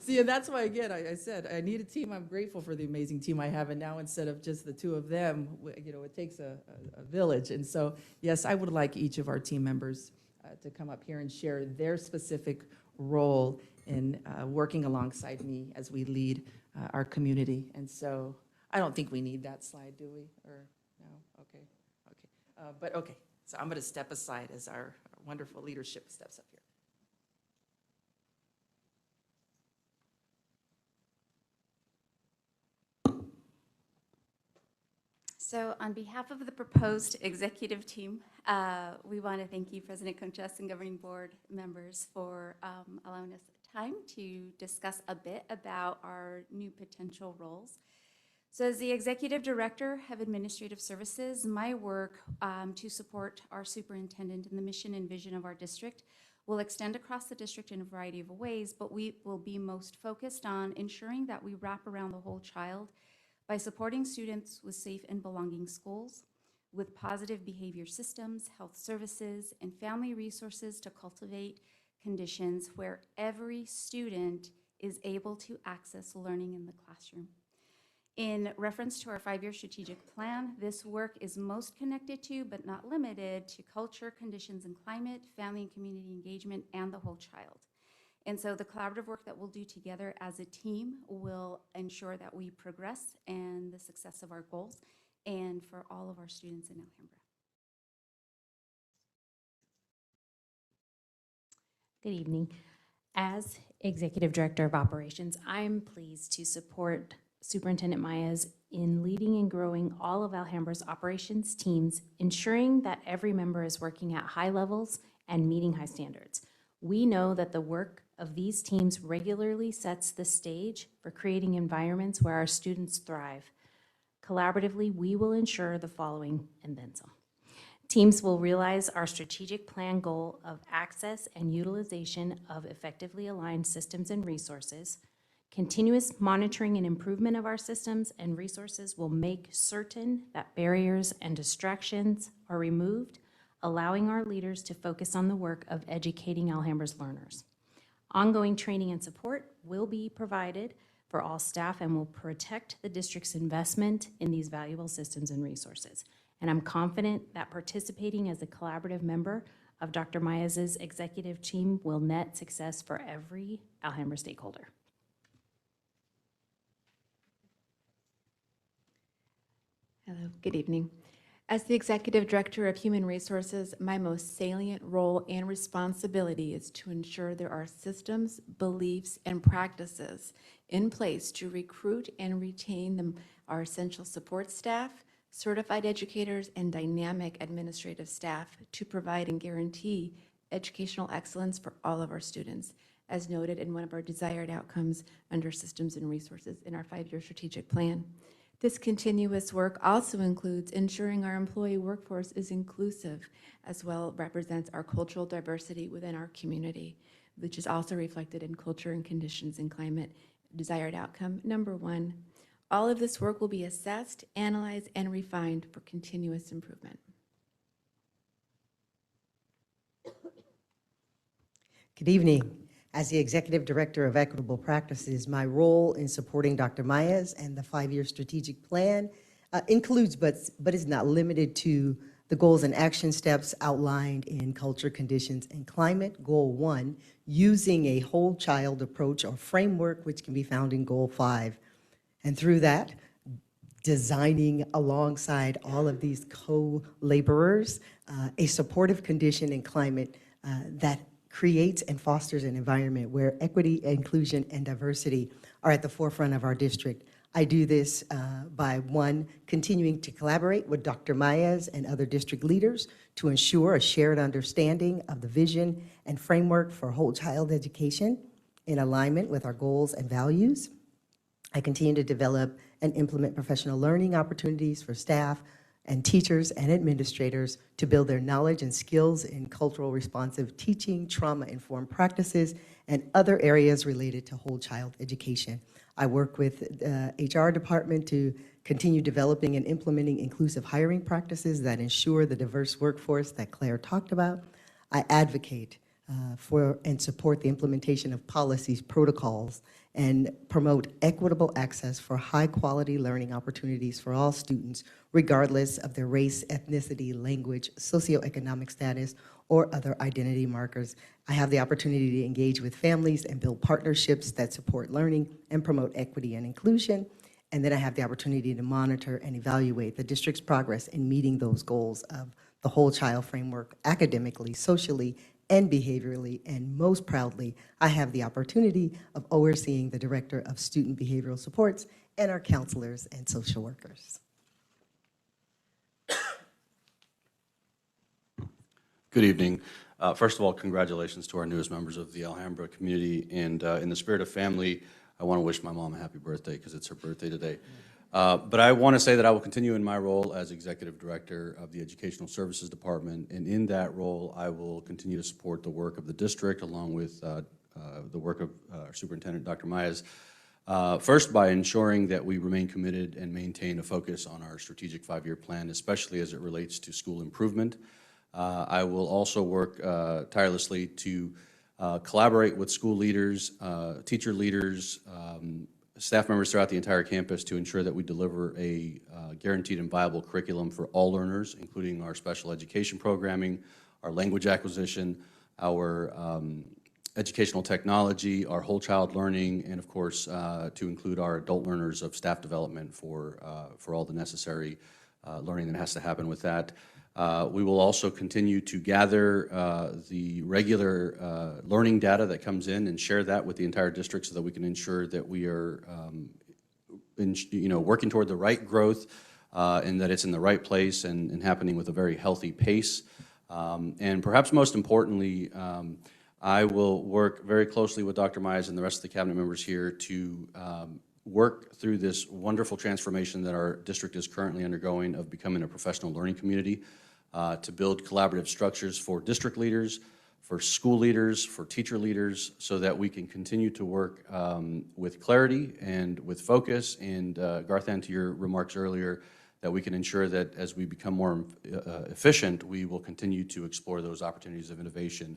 See, and that's why, again, I said, I need a team. I'm grateful for the amazing team I have, and now instead of just the two of them, you know, it takes a village. And so, yes, I would like each of our team members to come up here and share their specific role in working alongside me as we lead our community. And so, I don't think we need that slide, do we? Or no? Okay, okay. But okay, so I'm going to step aside as our wonderful leadership steps up here. So on behalf of the proposed executive team, we want to thank you, President Conchas and Governing Board members, for allowing us time to discuss a bit about our new potential roles. So as the Executive Director of Administrative Services, my work to support our superintendent in the mission and vision of our district will extend across the district in a variety of ways, but we will be most focused on ensuring that we wrap around the whole child by supporting students with safe and belonging schools, with positive behavior systems, health services, and family resources to cultivate conditions where every student is able to access learning in the classroom. In reference to our 5-year strategic plan, this work is most connected to, but not limited to, culture, conditions, and climate, family and community engagement, and the whole child. And so the collaborative work that we'll do together as a team will ensure that we progress and the success of our goals and for all of our students in Alhambra. Good evening. As Executive Director of Operations, I'm pleased to support Superintendent Mayes in leading and growing all of Alhambra's operations teams, ensuring that every member is working at high levels and meeting high standards. We know that the work of these teams regularly sets the stage for creating environments where our students thrive. Collaboratively, we will ensure the following and then some. Teams will realize our strategic plan goal of access and utilization of effectively aligned systems and resources. Continuous monitoring and improvement of our systems and resources will make certain that barriers and distractions are removed, allowing our leaders to focus on the work of educating Alhambra's learners. Ongoing training and support will be provided for all staff and will protect the district's investment in these valuable systems and resources. And I'm confident that participating as a collaborative member of Dr. Mayes' executive team will net success for every Alhambra stakeholder. Hello, good evening. As the Executive Director of Human Resources, my most salient role and responsibility is to ensure there are systems, beliefs, and practices in place to recruit and retain our essential support staff, certified educators, and dynamic administrative staff to provide and guarantee educational excellence for all of our students, as noted in one of our desired outcomes under systems and resources in our 5-year strategic plan. This continuous work also includes ensuring our employee workforce is inclusive, as well represents our cultural diversity within our community, which is also reflected in culture and conditions and climate. Desired outcome number 1. All of this work will be assessed, analyzed, and refined for continuous improvement. Good evening. As the Executive Director of Equitable Practices, my role in supporting Dr. Mayes and the 5-year strategic plan includes, but is not limited to, the goals and action steps outlined in Culture, Conditions, and Climate, Goal 1, using a whole child approach or framework, which can be found in Goal 5. And through that, designing alongside all of these co-laborers a supportive condition and climate that creates and fosters an environment where equity, inclusion, and diversity are at the forefront of our district. I do this by, one, continuing to collaborate with Dr. Maez and other district leaders to ensure a shared understanding of the vision and framework for whole child education in alignment with our goals and values. I continue to develop and implement professional learning opportunities for staff and teachers and administrators to build their knowledge and skills in cultural responsive teaching, trauma-informed practices, and other areas related to whole child education. I work with the HR department to continue developing and implementing inclusive hiring practices that ensure the diverse workforce that Claire talked about. I advocate for and support the implementation of policies, protocols, and promote equitable access for high-quality learning opportunities for all students, regardless of their race, ethnicity, language, socioeconomic status, or other identity markers. I have the opportunity to engage with families and build partnerships that support learning and promote equity and inclusion. And then I have the opportunity to monitor and evaluate the district's progress in meeting those goals of the whole child framework academically, socially, and behaviorally. And most proudly, I have the opportunity of overseeing the Director of Student Behavioral Supports and our counselors and social workers. Good evening. First of all, congratulations to our newest members of the Alhambra community. And in the spirit of family, I want to wish my mom a happy birthday because it's her birthday today. But I want to say that I will continue in my role as Executive Director of the Educational Services Department. And in that role, I will continue to support the work of the district along with the work of our Superintendent, Dr. Maez. First, by ensuring that we remain committed and maintain a focus on our strategic 5-year plan, especially as it relates to school improvement. I will also work tirelessly to collaborate with school leaders, teacher leaders, staff members throughout the entire campus to ensure that we deliver a guaranteed and viable curriculum for all learners, including our special education programming, our language acquisition, our educational technology, our whole child learning, and of course to include our adult learners of staff development for all the necessary learning that has to happen with that. We will also continue to gather the regular learning data that comes in and share that with the entire district so that we can ensure that we are working toward the right growth and that it's in the right place and happening with a very healthy pace. And perhaps most importantly, I will work very closely with Dr. Maez and the rest of the cabinet members here to work through this wonderful transformation that our district is currently undergoing of becoming a professional learning community, to build collaborative structures for district leaders, for school leaders, for teacher leaders, so that we can continue to work with clarity and with focus. And Garthan, to your remarks earlier, that we can ensure that as we become more efficient, we will continue to explore those opportunities of innovation.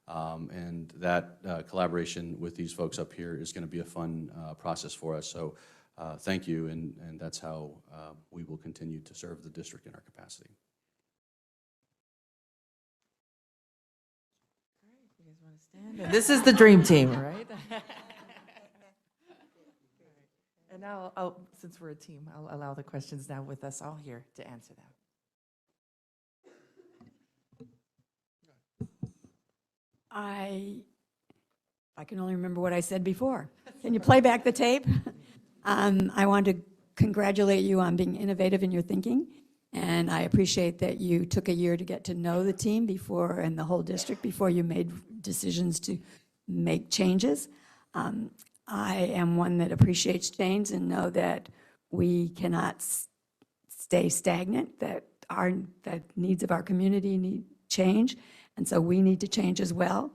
And that collaboration with these folks up here is going to be a fun process for us. So thank you, and that's how we will continue to serve the district in our capacity. You guys want to stand? This is the dream team, right? And now, since we're a team, I'll allow the questions now with us all here to answer them. I can only remember what I said before. Can you play back the tape? I want to congratulate you on being innovative in your thinking, and I appreciate that you took a year to get to know the team before and the whole district before you made decisions to make changes. I am one that appreciates change and know that we cannot stay stagnant, that the needs of our community need change, and so we need to change as well.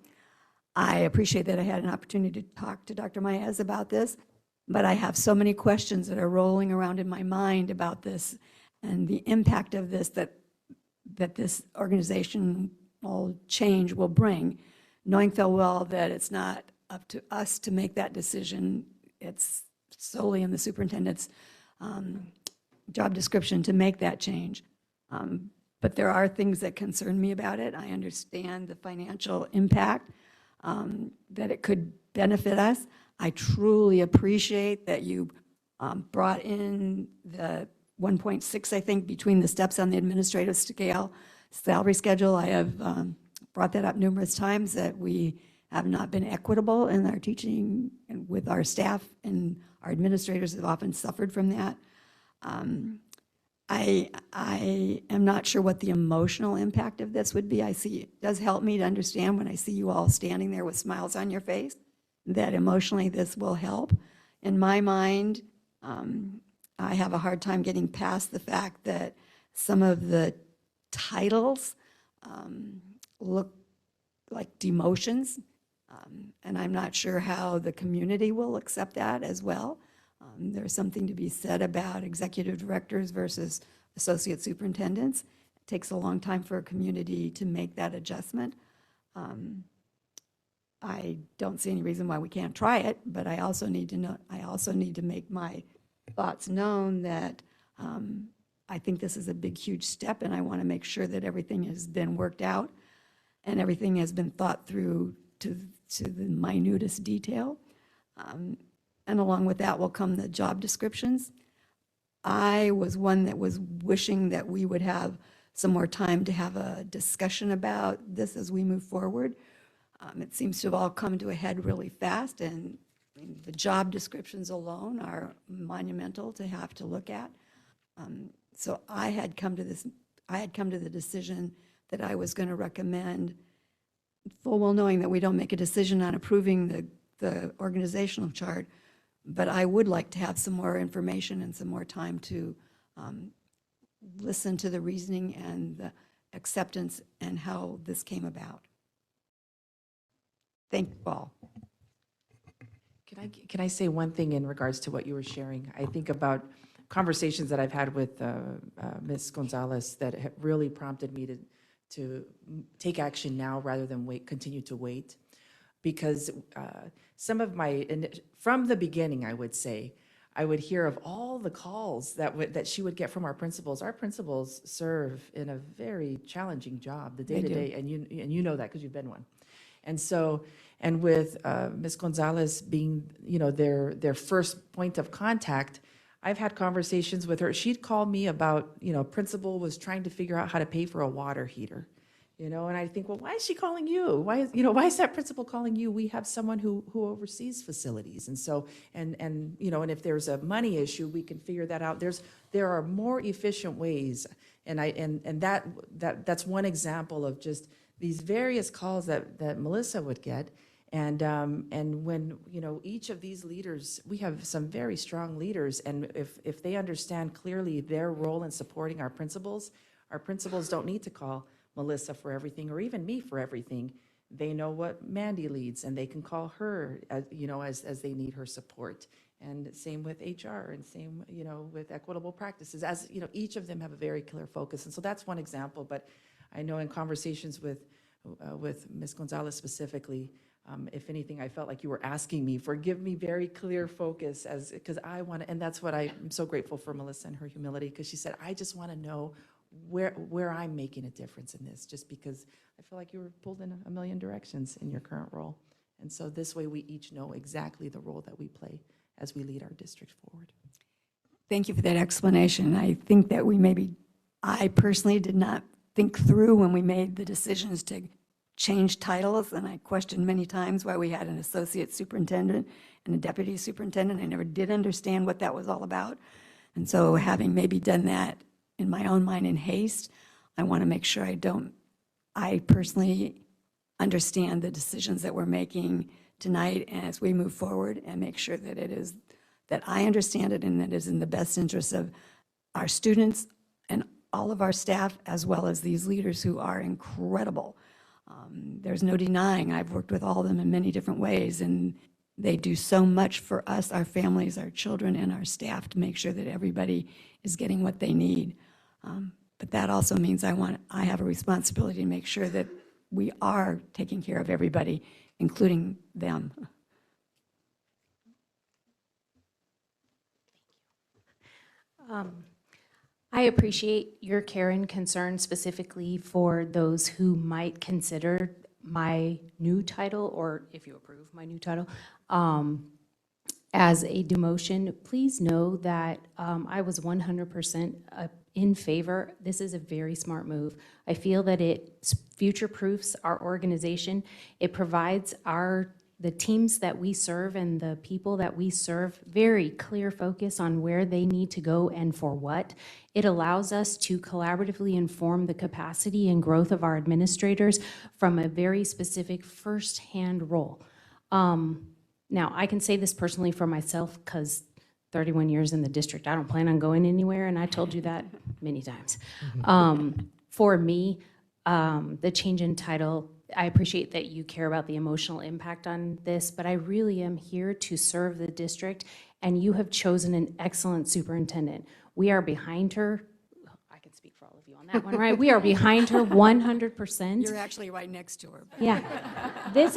I appreciate that I had an opportunity to talk to Dr. Maez about this, but I have so many questions that are rolling around in my mind about this and the impact of this that this organizational change will bring, knowing full well that it's not up to us to make that decision. It's solely in the superintendent's job description to make that change. But there are things that concern me about it. I understand the financial impact, that it could benefit us. I truly appreciate that you brought in the 1.6, I think, between the steps on the administrative scale, salary schedule. I have brought that up numerous times, that we have not been equitable in our teaching and with our staff, and our administrators have often suffered from that. I am not sure what the emotional impact of this would be. I see, it does help me to understand when I see you all standing there with smiles on your face, that emotionally this will help. In my mind, I have a hard time getting past the fact that some of the titles look like demotions, and I'm not sure how the community will accept that as well. There's something to be said about executive directors versus associate superintendents. It takes a long time for a community to make that adjustment. I don't see any reason why we can't try it, but I also need to know, I also need to make my thoughts known that I think this is a big, huge step, and I want to make sure that everything has been worked out and everything has been thought through to the minutest detail. And along with that will come the job descriptions. I was one that was wishing that we would have some more time to have a discussion about this as we move forward. It seems to have all come to a head really fast, and the job descriptions alone are monumental to have to look at. So I had come to the decision that I was going to recommend, full well knowing that we don't make a decision on approving the organizational chart, but I would like to have some more information and some more time to listen to the reasoning and the acceptance and how this came about. Thank you all. Can I say one thing in regards to what you were sharing? I think about conversations that I've had with Ms. Gonzalez that have really prompted me to take action now rather than continue to wait. Because some of from the beginning, I would say, I would hear of all the calls that she would get from our principals. Our principals serve in a very challenging job, the day-to-day, and you know that because you've been one. And so, and with Ms. Gonzalez being, their first point of contact, I've had conversations with her. She'd call me about, principal was trying to figure out how to pay for a water heater. And I think, well, why is she calling you? Why is that principal calling you? We have someone who oversees facilities. And so, and if there's a money issue, we can figure that out. There are more efficient ways. And that's one example of just these various calls that Melissa would get. And when, each of these leaders, we have some very strong leaders. And if they understand clearly their role in supporting our principals don't need to call Melissa for everything, or even me for everything. They know what Mandy leads, and they can call her, as they need her support. And same with HR, and same, with equitable practices. As each of them have a very clear focus. And so that's one example. But I know in conversations with Ms. Gonzalez specifically, if anything, I felt like you were asking me for give me very clear focus, because I want to, and that's what I'm so grateful for Melissa and her humility, because she said, I just want to know where I'm making a difference in this, just because I feel like you were pulled in a million directions in your current role. And so this way we each know exactly the role that we play as we lead our district forward. Thank you for that explanation. I think that I personally did not think through when we made the decisions to change titles, and I questioned many times why we had an associate superintendent and a deputy superintendent. I never did understand what that was all about. And so having maybe done that in my own mind in haste, I want to make sure I personally understand the decisions that we're making tonight as we move forward, and make sure that I understand it and that it is in the best interest of our students and all of our staff, as well as these leaders who are incredible. There's no denying, I've worked with all of them in many different ways, and they do so much for us, our families, our children, and our staff to make sure that everybody is getting what they need. But that also means I have a responsibility to make sure that we are taking care of everybody, including them. I appreciate your care and concern specifically for those who might consider my new title, or if you approve my new title, as a demotion, please know that I was 100% in favor. This is a very smart move. I feel that it future-proofs our organization. It provides the teams that we serve and the people that we serve very clear focus on where they need to go and for what. It allows us to collaboratively inform the capacity and growth of our administrators from a very specific first-hand role. Now, I can say this personally for myself because 31 years in the district, I don't plan on going anywhere, and I told you that many times. For me, the change in title, I appreciate that you care about the emotional impact on this, but I really am here to serve the district, and you have chosen an excellent superintendent. We are behind her. I can speak for all of you on that one, right? We are behind her 100%. You're actually right next to her. But. Yeah. This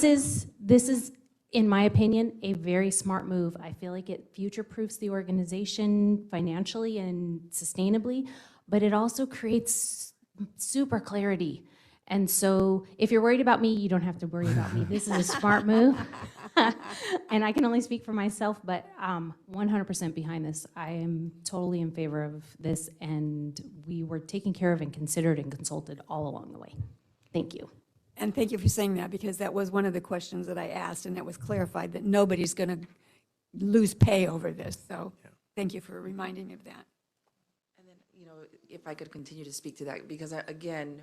is, in my opinion, a very smart move. I feel like it future-proofs the organization financially and sustainably, but it also creates super clarity. And so if you're worried about me, you don't have to worry about me. This is a smart move. And I can only speak for myself, but 100% behind this. I am totally in favor of this, and we were taken care of and considered and consulted all along the way. Thank you. And thank you for saying that, because that was one of the questions that I asked, and it was clarified that nobody's going to lose pay over this. So thank you for reminding me of that. And then, if I could continue to speak to that, because again,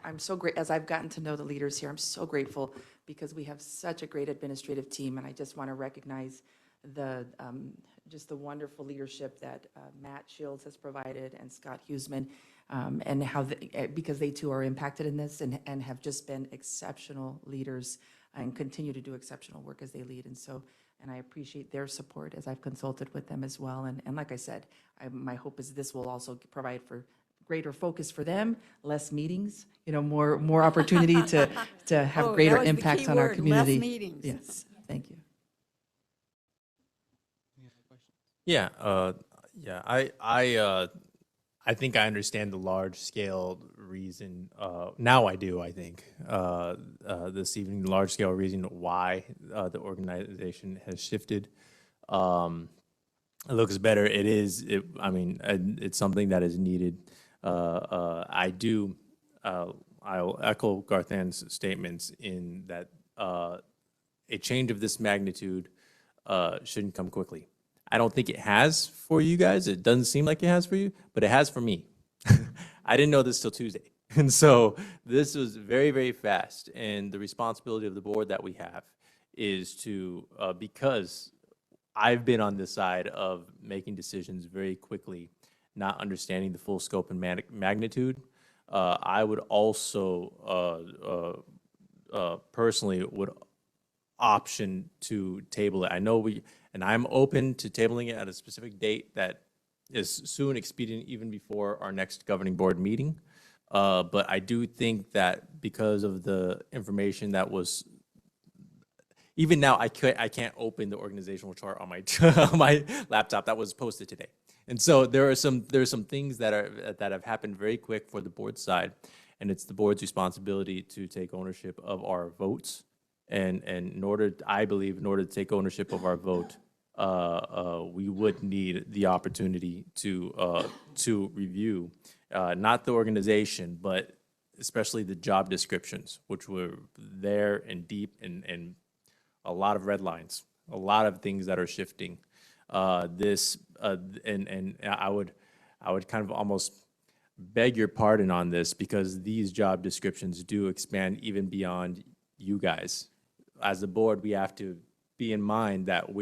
I'm so great, as I've gotten to know the leaders here, I'm so grateful because we have such a great administrative team, and I just want to recognize just the wonderful leadership that Matt Shields has provided and Scott Huseman, and how, because they too are impacted in this and have just been exceptional leaders and continue to do exceptional work as they lead. And I appreciate their support as I've consulted with them as well. And like I said, my hope is this will also provide for greater focus for them, less meetings, more opportunity to have greater impact on our community. Less meetings. Yes, thank you. Yeah, I think I understand the large-scale reason. Now I do, I think, this evening, the large-scale reason why the organization has shifted. It looks better. It's something that is needed. I'll echo Garthan's statements in that a change of this magnitude shouldn't come quickly. I don't think it has for you guys. It doesn't seem like it has for you, but it has for me. I didn't know this till Tuesday. And so this was very, very fast. And the responsibility of the board that we have is to, because I've been on this side of making decisions very quickly, not understanding the full scope and magnitude, I would also personally would option to table it. I know and I'm open to tabling it at a specific date that is soon, expedient, even before our next governing board meeting. But I do think that because of the information that was, even now I can't open the organizational chart on my on my laptop that was posted today. And so there are some things that have happened very quick for the board side, and it's the board's responsibility to take ownership of our votes. And I believe in order to take ownership of our vote, we would need the opportunity to review not the organization, but especially the job descriptions, which were there and deep and a lot of red lines, a lot of things that are shifting. And I would kind of almost beg your pardon on this, because these job descriptions do expand even beyond you guys. As a board, we have to be in mind that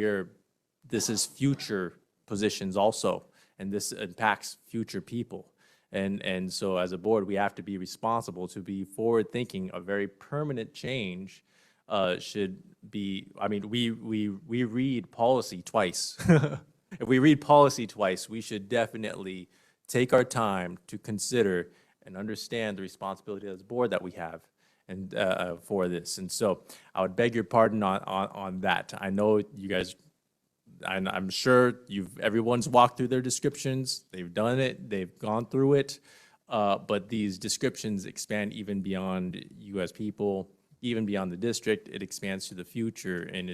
this is future positions also, and this impacts future people. And so as a board, we have to be responsible to be forward-thinking. A very permanent change should be, we read policy twice. If we read policy twice, we should definitely take our time to consider and understand the responsibility as a board that we have and for this. And so I would beg your pardon on that. I know you guys, I'm sure everyone's walked through their descriptions. They've done it. They've gone through it. But these descriptions expand even beyond you as people, even beyond the district. It expands to the future, and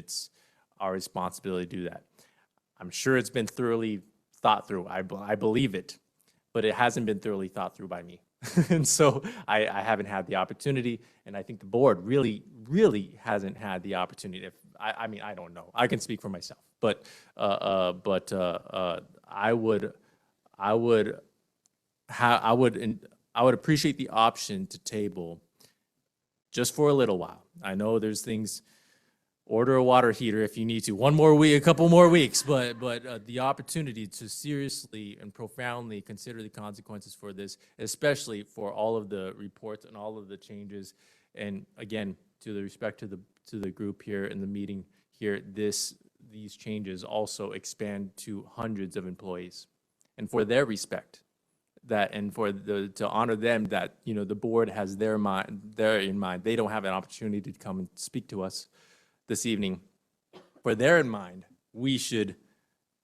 our responsibility to do that. I'm sure it's been thoroughly thought through. I believe it, but it hasn't been thoroughly thought through by me. And so I haven't had the opportunity, and I think the board really, really hasn't had the opportunity. I mean, I don't know. I can speak for myself, but I would appreciate the option to table just for a little while. I know there's things. Order a water heater if you need to. One more week, a couple more weeks, but the opportunity to seriously and profoundly consider the consequences for this, especially for all of the reports and all of the changes. And again, to the respect to the group here in the meeting here, these changes also expand to hundreds of employees, and for their respect, that and for to honor them, that the board has their in mind. They don't have an opportunity to come and speak to us this evening. For their in mind, we should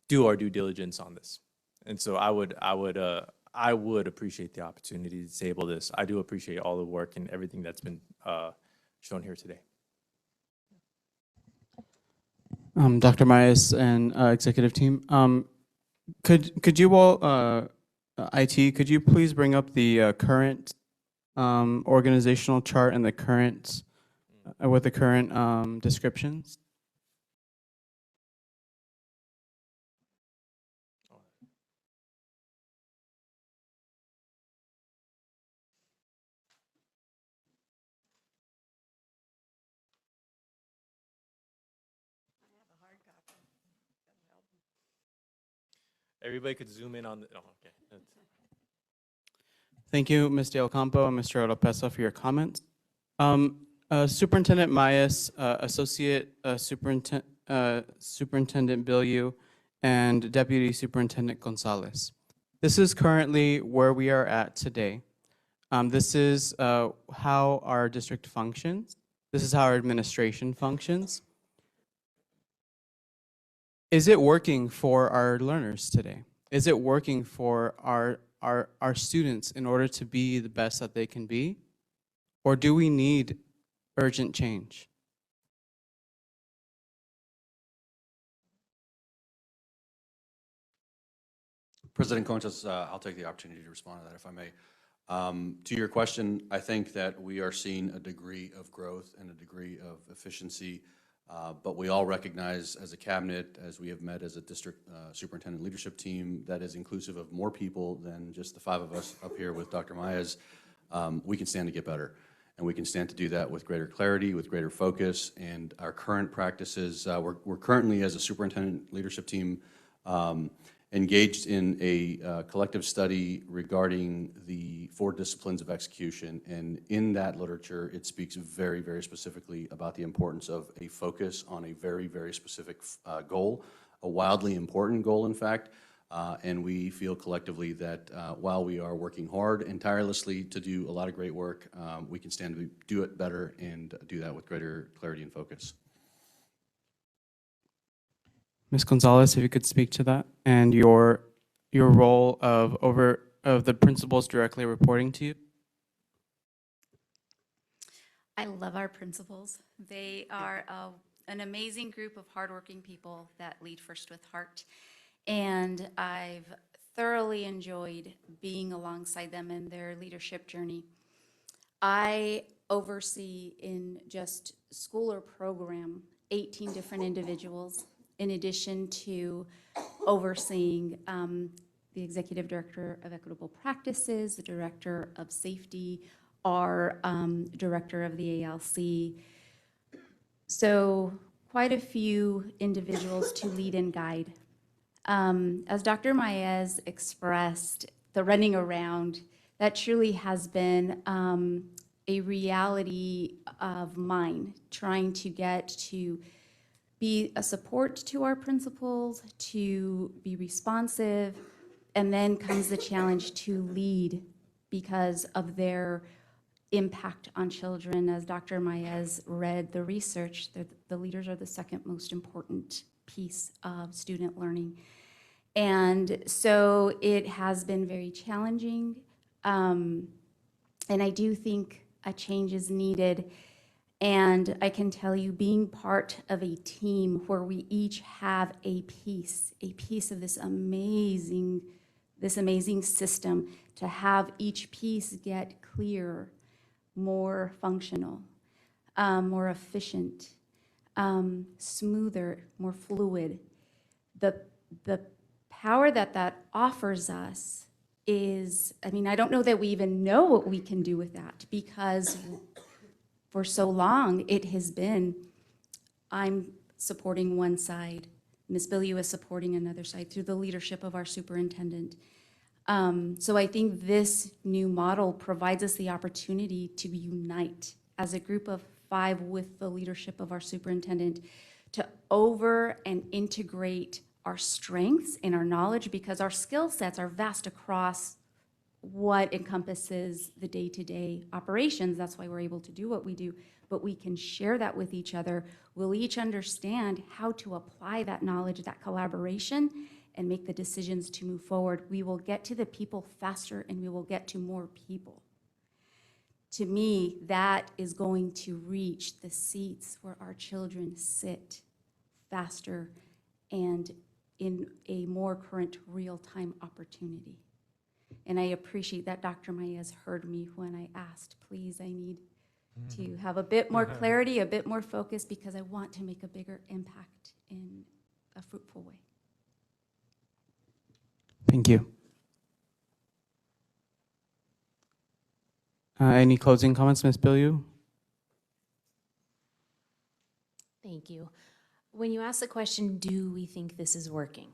do our due diligence on this. And so I would appreciate the opportunity to table this. I do appreciate all the work and everything that's been shown here today. Dr. Myers and executive team, could you all, IT, could you please bring up the current organizational chart and the current with the current descriptions? Everybody could zoom in on the, oh, okay. Thank you, Ms. Del Campo and Mr. Oropesa, for your comments. Superintendent Mayes, Associate Superintendent Bilyeu, and Deputy Superintendent Gonzalez. This is currently where we are at today. This is how our district functions. This is how our administration functions. Is it working for our learners today? Is it working for our students in order to be the best that they can be? Or do we need urgent change? President Conchas, I'll take the opportunity to respond to that if I may. To your question, I think that we are seeing a degree of growth and a degree of efficiency, but we all recognize as a cabinet, as we have met as a district superintendent leadership team that is inclusive of more people than just the 5 of us up here with Dr. Mayes, we can stand to get better. And we can stand to do that with greater clarity, with greater focus, and our current practices. We're currently, as a superintendent leadership team, engaged in a collective study regarding the 4 disciplines of execution. And in that literature, it speaks very, very specifically about the importance of a focus on a very, very specific goal, a wildly important goal, in fact. And we feel collectively that while we are working hard and tirelessly to do a lot of great work, we can stand to do it better and do that with greater clarity and focus. Ms. Gonzalez, if you could speak to that and your role of the principals directly reporting to you. I love our principals. They are an amazing group of hardworking people that lead first with heart. And I've thoroughly enjoyed being alongside them in their leadership journey. I oversee in just school or program 18 different individuals, in addition to overseeing the executive director of equitable practices, the director of safety, our director of the ALC. So quite a few individuals to lead and guide. As Dr. Mayes expressed, the running around, that truly has been a reality of mine, trying to get to be a support to our principals, to be responsive, and then comes the challenge to lead because of their impact on children. As Dr. Mayes read the research, the leaders are the second most important piece of student learning. And so it has been very challenging. And I do think a change is needed. And I can tell you, being part of a team where we each have a piece of this amazing system, to have each piece get clearer, more functional, more efficient, smoother, more fluid. The power that offers us is, I mean, I don't know that we even know what we can do with that, because for so long it has been, I'm supporting one side, Ms. Bilyeu is supporting another side through the leadership of our superintendent. So I think this new model provides us the opportunity to unite as a group of 5 with the leadership of our superintendent, to over and integrate our strengths and our knowledge, because our skill sets are vast across what encompasses the day-to-day operations. That's why we're able to do what we do, but we can share that with each other. We'll each understand how to apply that knowledge, that collaboration, and make the decisions to move forward. We will get to the people faster, and we will get to more people. To me, that is going to reach the seats where our children sit faster and in a more current real-time opportunity. And I appreciate that Dr. Maez heard me when I asked, please, I need to have a bit more clarity, a bit more focus, because I want to make a bigger impact in a fruitful way. Thank you. Any closing comments, Ms. Bilyeu? Thank you. When you ask the question, do we think this is working?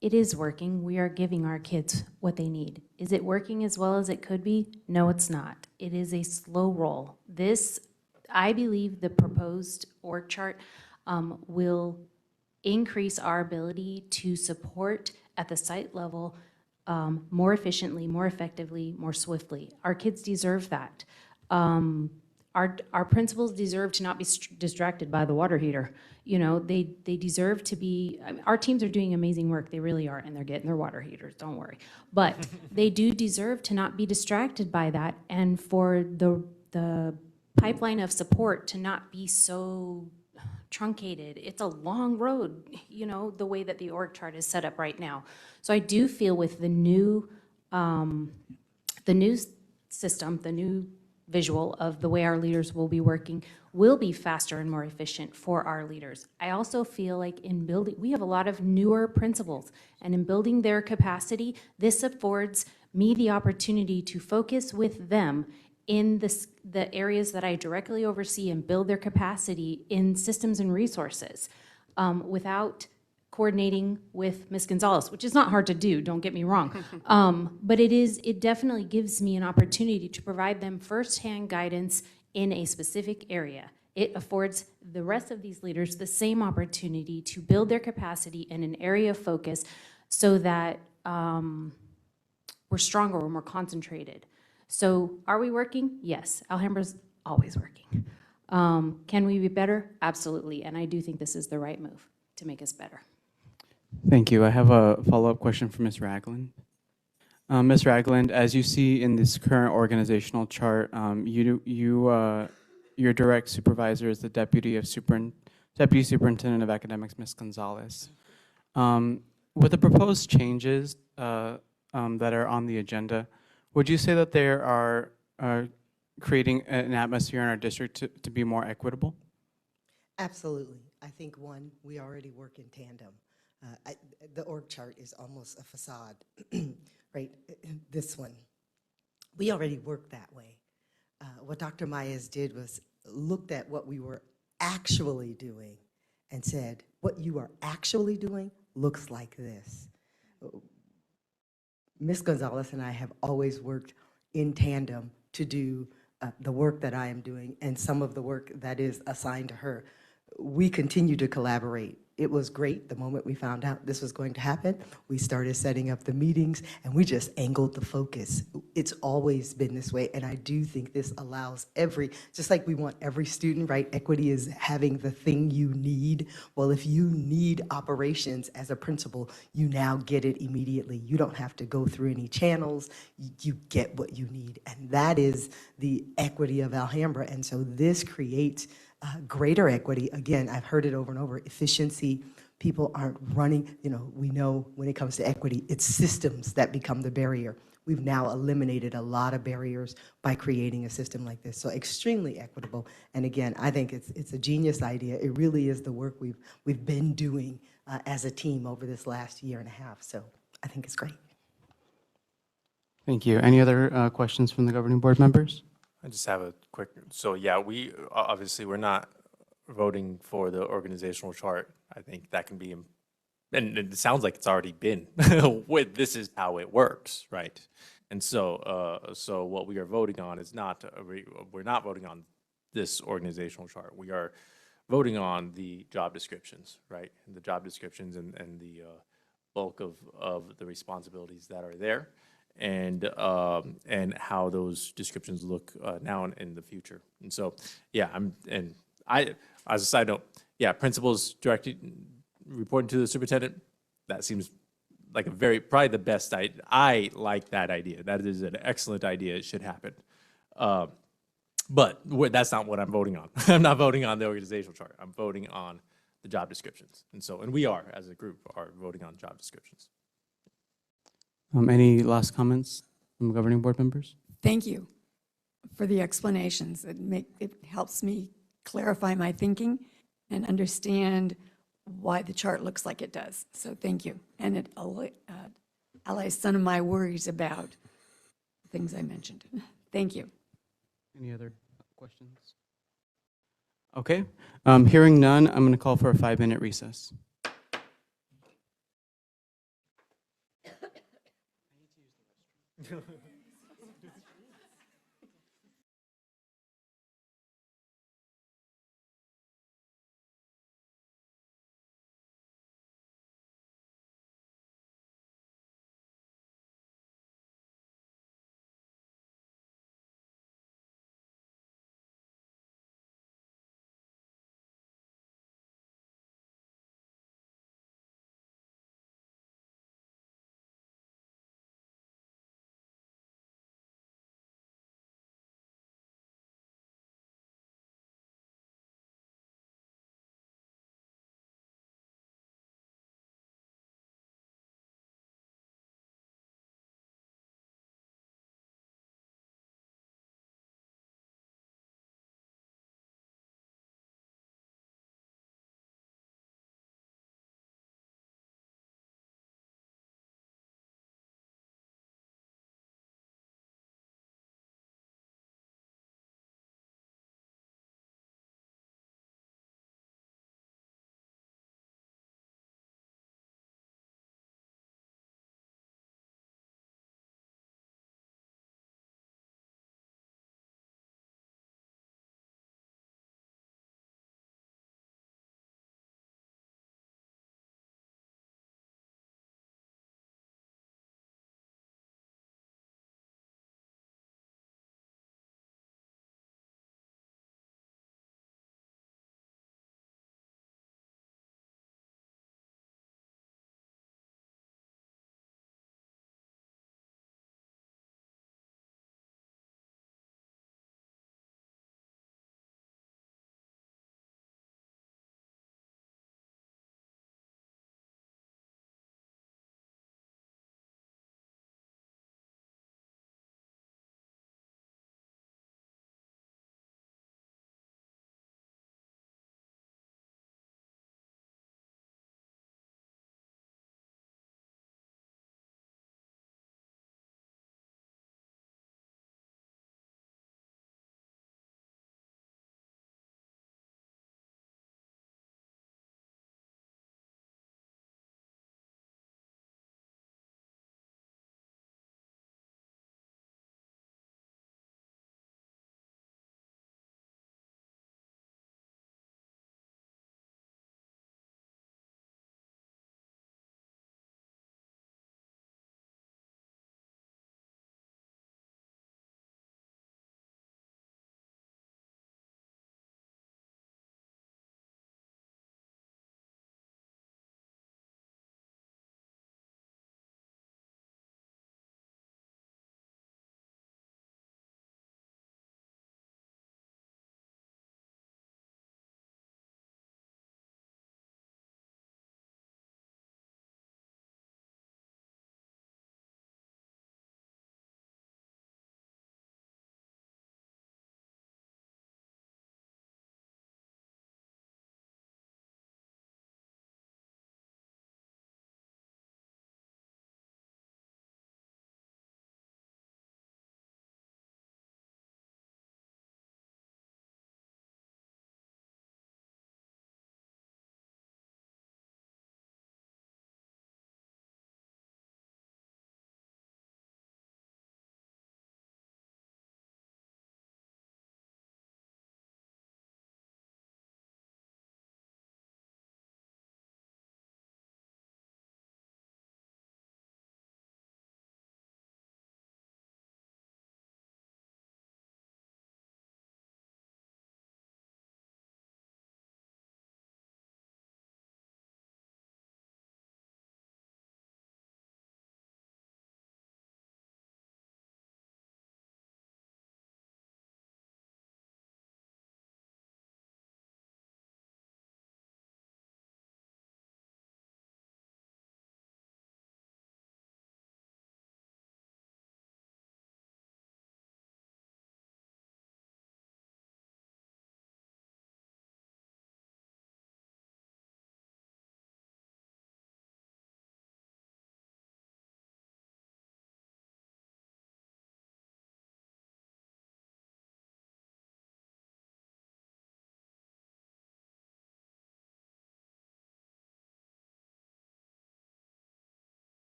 It is working. We are giving our kids what they need. Is it working as well as it could be? No, it's not. It is a slow roll. This, I believe the proposed org chart will increase our ability to support at the site level more efficiently, more effectively, more swiftly. Our kids deserve that. Our principals deserve to not be distracted by the water heater. You know, they deserve to be, I mean, our teams are doing amazing work, they really are, and they're getting their water heaters, don't worry. But they do deserve to not be distracted by that, and for the pipeline of support to not be so truncated. It's a long road, you know, the way that the org chart is set up right now. So I do feel with the new system, the new visual of the way our leaders will be working, will be faster and more efficient for our leaders. I also feel like in building, we have a lot of newer principals, and in building their capacity, this affords me the opportunity to focus with them in the areas that I directly oversee and build their capacity in systems and resources without coordinating with Ms. Gonzalez, which is not hard to do, don't get me wrong. But it definitely gives me an opportunity to provide them firsthand guidance in a specific area. It affords the rest of these leaders the same opportunity to build their capacity in an area of focus so that we're stronger, we're more concentrated. So are we working? Yes, Alhambra's always working. Can we be better? Absolutely, and I do think this is the right move to make us better. Thank you. I have a follow-up question for Ms. Ragland. Ms. Ragland, as you see in this current organizational chart, your direct supervisor is the Deputy Superintendent of Academics, Ms. Gonzalez. With the proposed changes that are on the agenda, would you say that they are creating an atmosphere in our district to be more equitable? Absolutely. I think, one, we already work in tandem. The org chart is almost a facade, right? This one. We already work that way. What Dr. Maez did was looked at what we were actually doing and said, what you are actually doing looks like this. Ms. Gonzalez and I have always worked in tandem to do the work that I am doing and some of the work that is assigned to her. We continue to collaborate. It was great the moment we found out this was going to happen. We started setting up the meetings and we just angled the focus. It's always been this way, and I do think this allows just like we want every student, right? Equity is having the thing you need. Well, if you need operations as a principal, you now get it immediately. You don't have to go through any channels. You get what you need, and that is the equity of Alhambra. And so this creates greater equity. Again, I've heard it over and over, efficiency. People aren't running, we know when it comes to equity, it's systems that become the barrier. We've now eliminated a lot of barriers by creating a system like this. So extremely equitable. And again, I think it's a genius idea. It really is the work we've been doing as a team over this last year and a half. So I think it's great. Thank you. Any other questions from the governing board members? I just have a quick, so yeah, we, obviously, we're not voting for the organizational chart. I think that can be, and it sounds like it's already been, this is how it works, right? And so, so what we are voting on is not, we're not voting on this organizational chart. We are voting on the job descriptions, right? And the job descriptions and the bulk of the responsibilities that are there, and how those descriptions look now and in the future. And so, yeah, as a side note, yeah, principals reporting to the superintendent, that seems like probably the best idea. I like that idea. That is an excellent idea. It should happen. But that's not what I'm voting on. I'm not voting on the organizational chart. I'm voting on the job descriptions. And we are, as a group, are voting on job descriptions. Any last comments from governing board members? Thank you for the explanations. It helps me clarify my thinking and understand why the chart looks like it does. So thank you. And it allays some of my worries about things I mentioned. Thank you. Any other questions? Okay. Hearing none, I'm going to call for a 5-minute recess.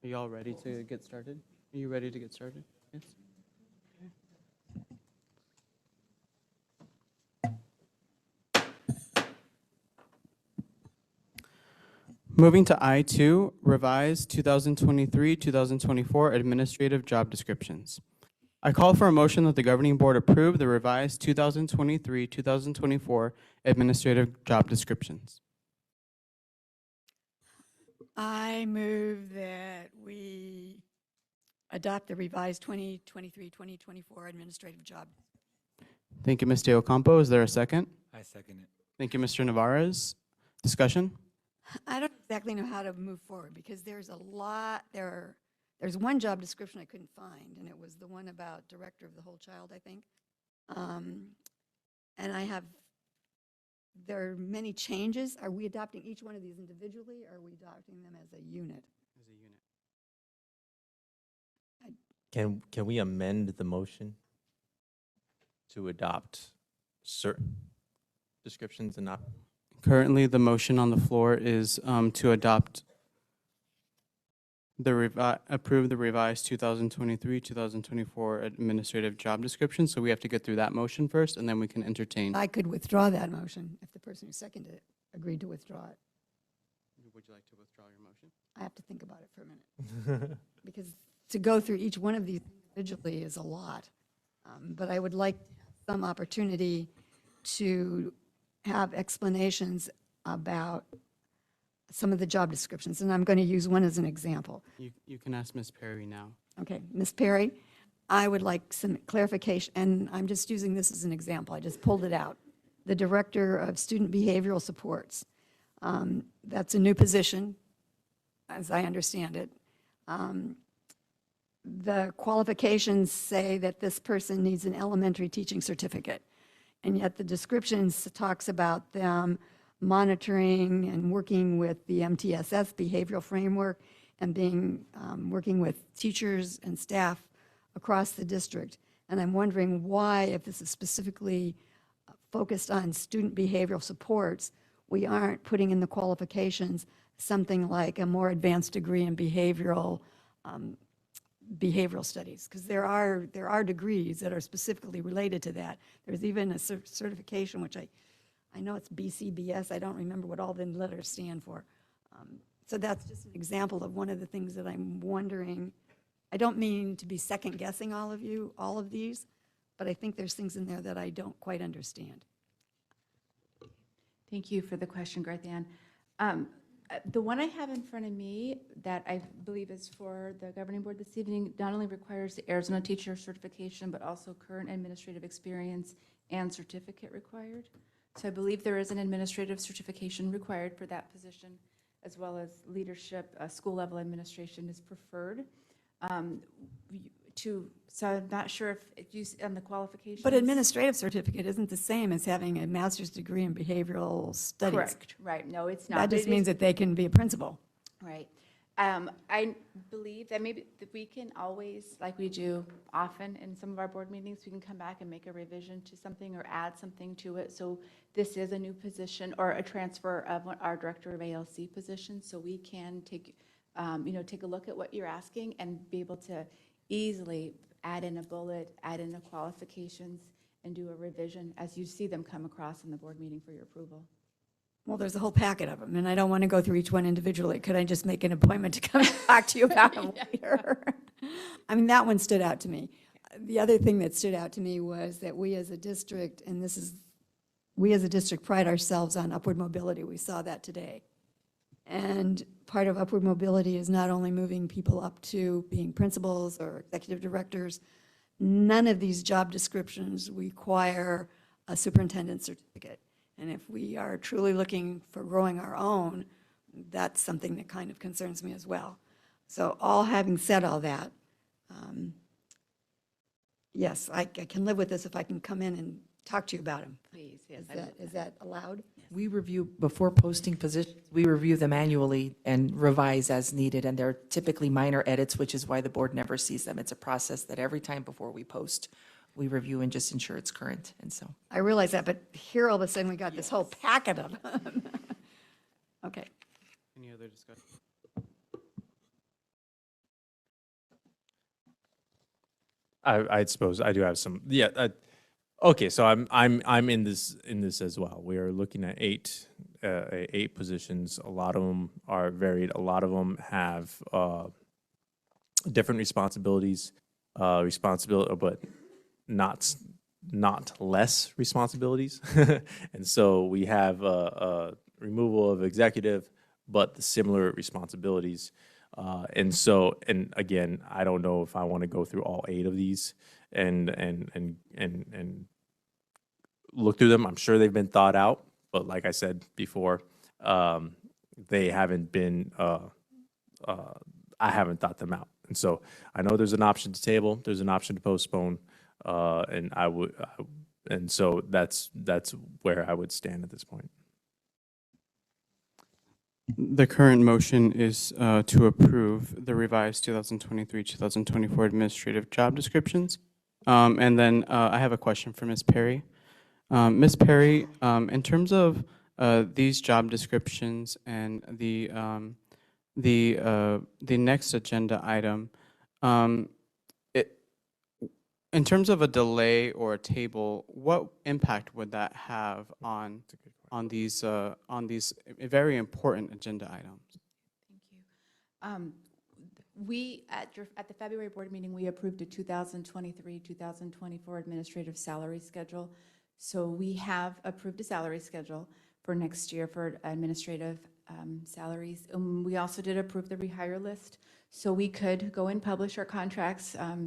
Are you all ready to get started? Are you ready to get started? Yes? Moving to I-2, revised 2023-2024 administrative job descriptions. I call for a motion that the governing board approve the revised 2023-2024 administrative job descriptions. I move that we adopt the revised 2023-2024 administrative job. Thank you, Ms. De Ocampo. Is there a second? I second it. Thank you, Mr. Navarez. Discussion? I don't exactly know how to move forward because there's a lot, there's one job description I couldn't find, and it was the one about director of the whole child, I think. And there are many changes. Are we adopting each one of these individually, or are we adopting them as a unit? As a unit. Can we amend the motion to adopt certain descriptions and not? Currently, the motion on the floor is to adopt approve the revised 2023-2024 administrative job description. So we have to get through that motion first, and then we can entertain. I could withdraw that motion if the person who seconded it agreed to withdraw it. Would you like to withdraw your motion? I have to think about it for a minute. Because to go through each one of these individually is a lot. But I would like some opportunity to have explanations about some of the job descriptions, and I'm going to use one as an example. You can ask Ms. Perry now. Okay, Ms. Perry, I would like some clarification, and I'm just using this as an example. I just pulled it out. The Director of Student Behavioral Supports. That's a new position, as I understand it. The qualifications say that this person needs an elementary teaching certificate, and yet the description talks about them monitoring and working with the MTSS behavioral framework and working with teachers and staff across the district. And I'm wondering why, if this is specifically focused on student behavioral supports, we aren't putting in the qualifications something like a more advanced degree in behavioral studies, because there are degrees that are specifically related to that. There's even a certification, which I know it's BCBS. I don't remember what all the letters stand for. So that's just an example of one of the things that I'm wondering. I don't mean to be second guessing all of these, but I think there's things in there that I don't quite understand. Thank you for the question, Garthian. The one I have in front of me that I believe is for the governing board this evening not only requires the Arizona teacher certification, but also current administrative experience and certificate required. So I believe there is an administrative certification required for that position, as well as leadership. School level administration is preferred. So I'm not sure if you, on the qualifications. But administrative certificate isn't the same as having a master's degree in behavioral studies. Correct, right. No, it's not. That but just it means is- that they can be a principal. Right. I believe that maybe that we can always, like we do often in some of our board meetings, we can come back and make a revision to something or add something to it. So this is a new position or a transfer of our director of ALC position. So we can take a look at what you're asking and be able to easily add in a bullet, add in the qualifications, and do a revision as you see them come across in the board meeting for your approval. Well, there's a whole packet of them, and I don't want to go through each one individually. Could I just make an appointment to come talk to you about them later? I mean, that one stood out to me. The other thing that stood out to me was that we as a district, we as a district pride ourselves on upward mobility. We saw that today. And part of upward mobility is not only moving people up to being principals or executive directors. None of these job descriptions require a superintendent certificate. And if we are truly looking for growing our own, that's something that kind of concerns me as well. So having said all that, yes, I can live with this if I can come in and talk to you about them. Please, yes. Is that allowed? We review, before posting positions, we review them annually and revise as needed, and they're typically minor edits, which is why the board never sees them. It's a process that every time before we post, we review and just ensure it's current, and so. I realize that, but here all of a sudden we got this whole packet of them. Okay. Any other discussion? I suppose I do have some. Yeah. Okay. So I'm in this as well. We are looking at eight positions. A lot of them are varied. A lot of them have different responsibilities, but not less responsibilities. And so we have removal of executive, but the similar responsibilities. And again, I don't know if I want to go through all 8 of these and look through them. I'm sure they've been thought out, but like I said before, they haven't been. I haven't thought them out, and so I know there's an option to table. There's an option to postpone, and so that's where I would stand at this point. The current motion is to approve the revised 2023-2024 administrative job descriptions. And then I have a question for Ms. Perry. Ms. Perry, in terms of these job descriptions and the next agenda item, in terms of a delay or a table, what impact would that have on these very important agenda items? Thank you. We, at the February board meeting, we approved a 2023-2024 administrative salary schedule. So we have approved a salary schedule for next year for administrative salaries. We also did approve the rehire list. So we could go and publish our contracts. I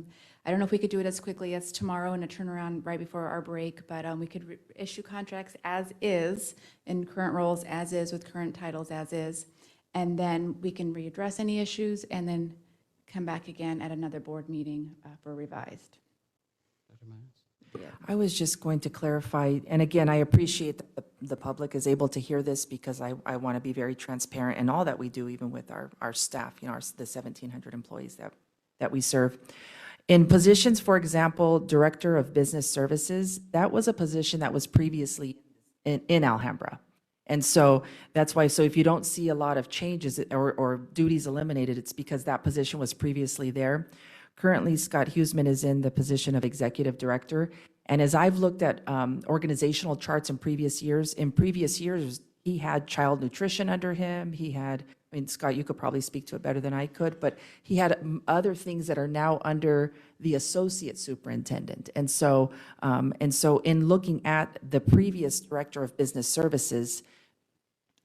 don't know if we could do it as quickly as tomorrow and a turnaround right before our break, but we could issue contracts as is, in current roles as is, with current titles as is. And then we can readdress any issues and then come back again at another board meeting for revised. I was just going to clarify, and again, I appreciate that the public is able to hear this because I want to be very transparent in all that we do, even with our staff, the 1,700 employees that we serve. In positions, for example, Director of Business Services, that was a position that was previously in Alhambra. And so that's why, so if you don't see a lot of changes or duties eliminated, it's because that position was previously there. Currently, Scott Huseman is in the position of Executive Director. And as I've looked at organizational charts in previous years, he had child nutrition under him. He had, I mean, Scott, you could probably speak to it better than I could, but he had other things that are now under the associate superintendent. And so in looking at the previous Director of Business Services,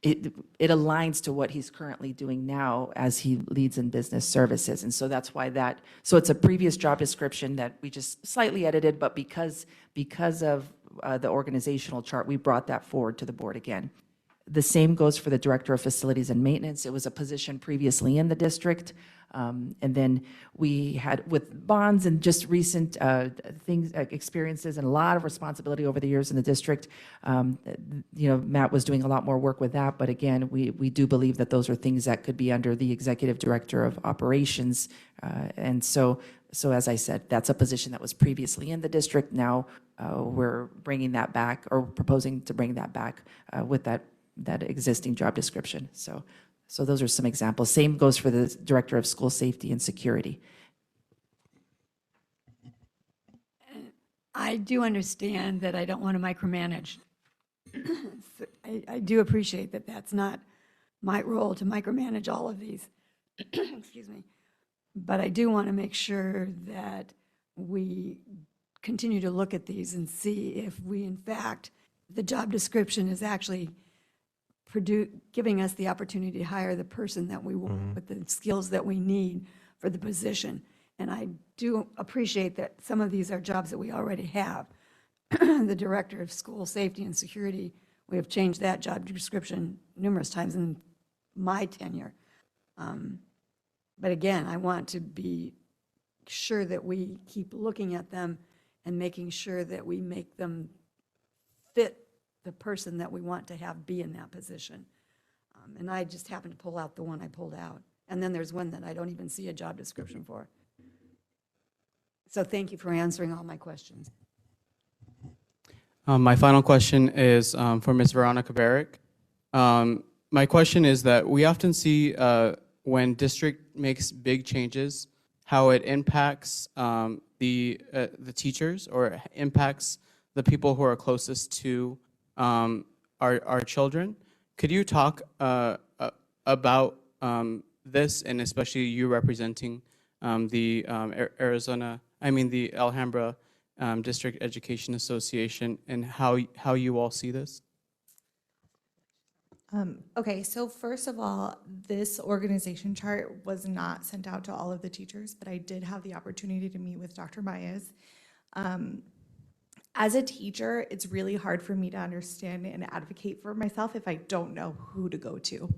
it aligns to what he's currently doing now as he leads in business services. And so that's why so it's a previous job description that we just slightly edited, but because of the organizational chart, we brought that forward to the board again. The same goes for the Director of Facilities and Maintenance. It was a position previously in the district. And then we had, with bonds and just recent experiences and a lot of responsibility over the years in the district, Matt was doing a lot more work with that. But again, we do believe that those are things that could be under the Executive Director of Operations. And so as I said, that's a position that was previously in the district. Now we're bringing that back, or proposing to bring that back with that existing job description. So those are some examples. Same goes for the Director of School Safety and Security. I do understand that I don't want to micromanage. So I do appreciate that that's not my role to micromanage all of these. Excuse me. But I do want to make sure that we continue to look at these and see if we, in fact, the job description is actually giving us the opportunity to hire the person that we want with the skills that we need for the position. And I do appreciate that some of these are jobs that we already have. The Director of School Safety and Security, we have changed that job description numerous times in my tenure. But again, I want to be sure that we keep looking at them and making sure that we make them fit the person that we want to have be in that position. And I just happened to pull out the one I pulled out. And then there's one that I don't even see a job description for. So thank you for answering all my questions. My final question is for Ms. Veronica Barrick. my question is that we often see when district makes big changes, how it impacts the teachers or impacts the people who are closest to our children. Could you talk about this, and especially you representing the the Alhambra District Education Association, and how you all see this? Okay, so first of all, this organization chart was not sent out to all of the teachers, but I did have the opportunity to meet with Dr. Myers. As a teacher, it's really hard for me to understand and advocate for myself if I don't know who to go to.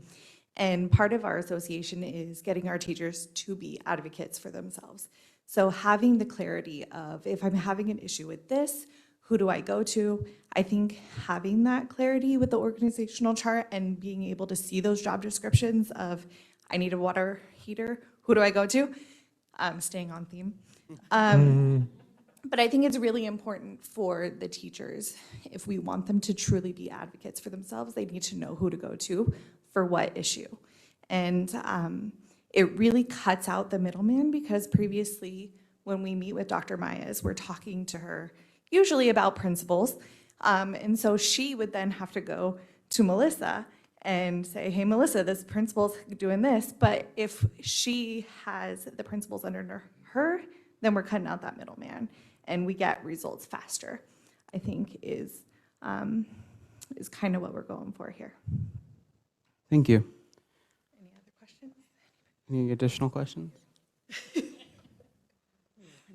And part of our association is getting our teachers to be advocates for themselves. So having the clarity of, if I'm having an issue with this, who do I go to? I think having that clarity with the organizational chart and being able to see those job descriptions of, I need a water heater, who do I go to? Staying on theme. But I think it's really important for the teachers, if we want them to truly be advocates for themselves, they need to know who to go to for what issue. And it really cuts out the middleman, because previously when we meet with Dr. Myers, we're talking to her usually about principles. And so she would then have to go to Melissa and say, hey, Melissa, this principal's doing this. But if she has the principals under her, then we're cutting out that middleman and we get results faster, I think is kind of what we're going for here. Thank you. Any other questions? Any additional questions?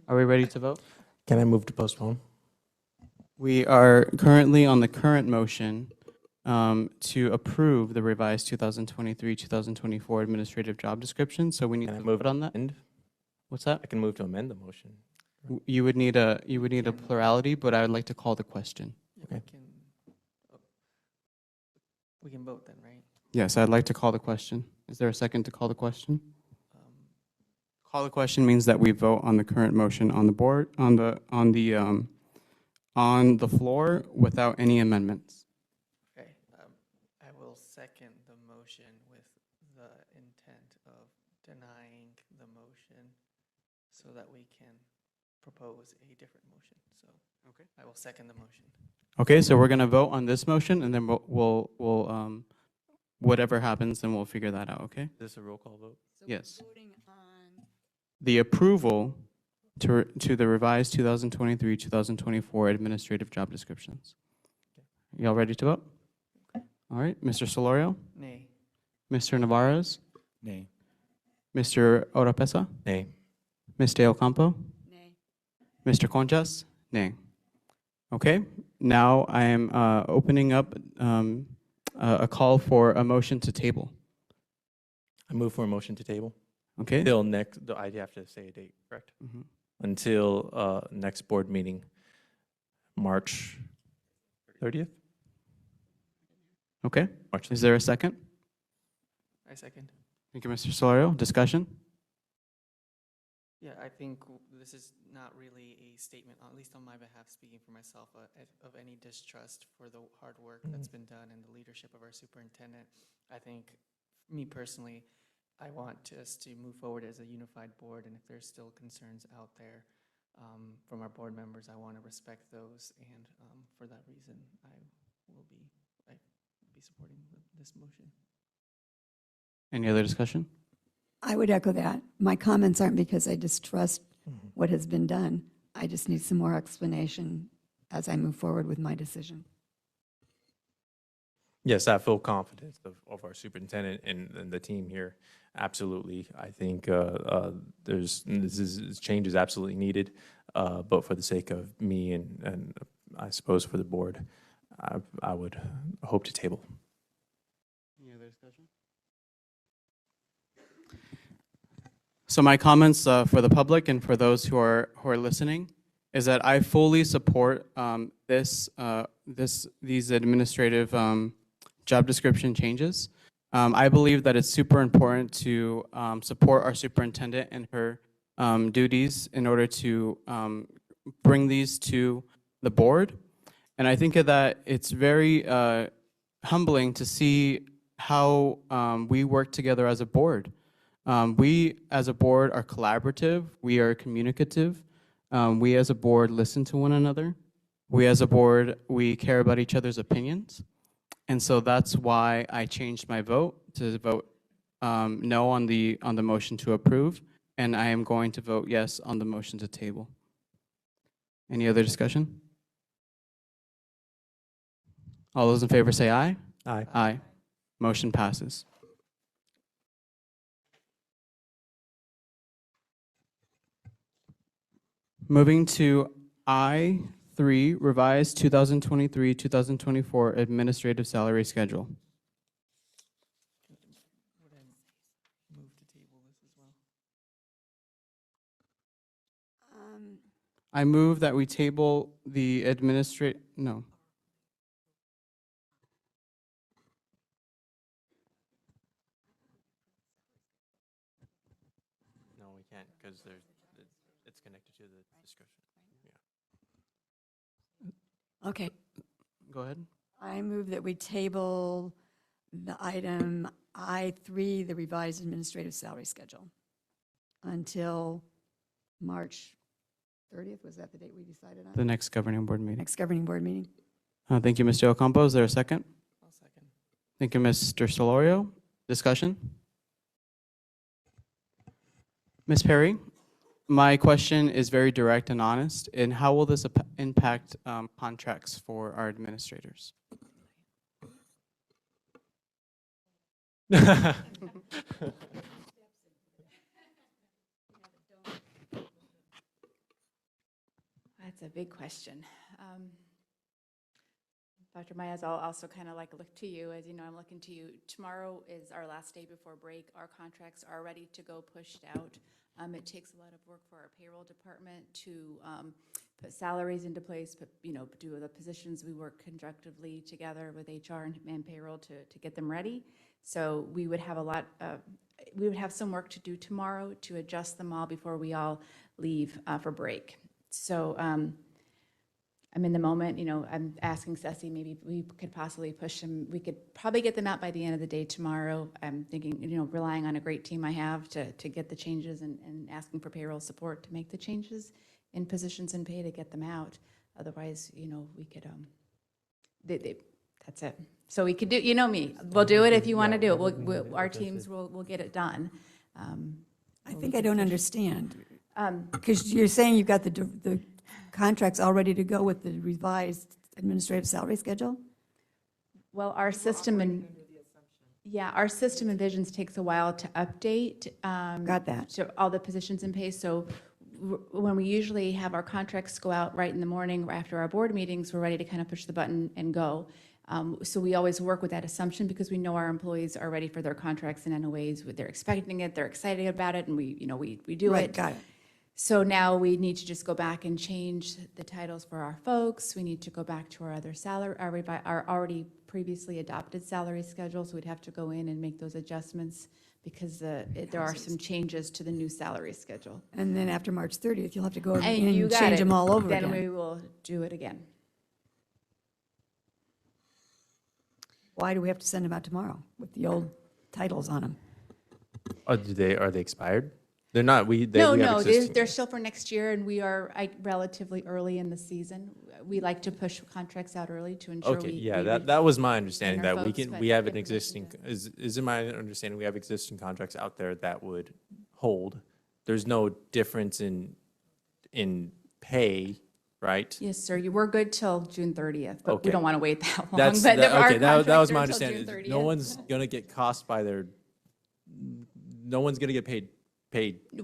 Are we ready to vote? Can I move to postpone? We are currently on the current motion to approve the revised 2023-2024 administrative job description. So we need to vote on that. What's that? I can move to amend the motion. You would need a plurality, but I would like to call the question. Okay. We can vote then, right? Yes, I'd like to call the question. Is there a second to call the question? Call the question means that we vote on the current motion on the board, on the floor without any amendments. Okay, I will second the motion with the intent of denying the motion so that we can propose a different motion. So, okay, I will second the motion. Okay, so we're going to vote on this motion, and then we'll whatever happens, then we'll figure that out, okay? Is this a roll call vote? Yes. The approval to the revised 2023-2024 administrative job descriptions. Y'all ready to vote? All right, Mr. Solorio? Nay. Mr. Navarez? Nay. Mr. Oropesa? Nay. Ms. De Ocampo? Nay. Mr. Conchas? Nay. Okay, now I am opening up a call for a motion to table. I move for a motion to table. Okay. Until next, I have to say a date, correct? Mhm. Until next board meeting, March 30th? Okay. March Is there a second? I second. Thank you, Mr. Solorio. Discussion? Yeah, I think this is not really a statement, at least on my behalf, speaking for myself, of any distrust for the hard work that's been done and the leadership of our superintendent. I think, me personally, I want us to move forward as a unified board, and if there's still concerns out there from our board members, I want to respect those, and for that reason, I will be supporting this motion. Any other discussion? I would echo that. My comments aren't because I distrust what has been done. I just need some more explanation as I move forward with my decision. Yes, I have full confidence of our superintendent and the team here. Absolutely. I think change is absolutely needed, but for the sake of me and I suppose for the board, I would hope to table. Any other discussion? So my comments for the public and for those who are listening is that I fully support these administrative job description changes. I believe that it's super important to support our superintendent and her duties in order to bring these to the board. And I think that it's very humbling to see how we work together as a board. We, as a board, are collaborative. We are communicative. We, as a board, listen to one another. We, as a board, we care about each other's opinions. And so that's why I changed my vote to vote no on the motion to approve, and I am going to vote yes on the motion to table. Any other discussion? All those in favor say aye. Aye. Aye. Motion passes. Moving to I3, revised 2023-2024 administrative salary schedule. Move to table this as well. I move that we table the no. No, we can't, because it's connected to the discussion. Yeah. Okay. Go ahead. I move that we table the item I3, the revised administrative salary schedule, until March 30th. Was that the date we decided on? The next governing board meeting. Next governing board meeting. Thank you, Mr. Ocampo. Is there a second? I'll second. Thank you, Mr. Solorio. Discussion? Ms. Perry, my question is very direct and honest. And how will this impact contracts for our administrators? That's a big question. Dr. Myers, I'll also kind of like look to you. As you know, I'm looking to you. Tomorrow is our last day before break. Our contracts are ready to go, pushed out. It takes a lot of work for our payroll department to put salaries into place, but do the positions. We work conjunctively together with HR and payroll to get them ready. So we would have we would have some work to do tomorrow to adjust them all before we all leave for break. So I'm in the moment, I'm asking Ceci, maybe we could possibly push them. We could probably get them out by the end of the day tomorrow. I'm thinking, relying on a great team I have to get the changes and asking for payroll support to make the changes in positions and pay to get them out. Otherwise, we could, that's it. So we could do, me, we'll do it if you want to do it. Our teams will get it done. I think I don't understand. Because you're saying you've got the contracts all ready to go with the revised administrative salary schedule? Well, our system our system envisions takes a while to update. Got that. So all the positions in pay. So when we usually have our contracts go out right in the morning after our board meetings, we're ready to kind of push the button and go. So we always work with that assumption because we know our employees are ready for their contracts in NOAs. They're expecting it, they're excited about it, and we do Right, it. got it. So now we need to just go back and change the titles for our folks. We need to go back to our other our already previously adopted salary schedules. We'd have to go in and make those adjustments because there are some changes to the new salary schedule. And then after March 30th, you'll have to go And in you and got change it. them all over Then again. we will do it again. Why do we have to send them out tomorrow with the old titles on them? Are they expired? They're not. We have No, existing. they're still for next year, and we are relatively early in the season. We like to push contracts out early to ensure Okay, we. yeah, we that was my understanding, our that we folks, can, but we have if an existing, is it my understanding we have existing contracts out there that would hold? There's no difference in pay, right? Yes, sir. We're good till June 30th, but Okay. we don't want to wait that long. That's, But that, our okay, that was contracts my are till understanding. June No 30th. one's gonna get cost by no one's gonna get paid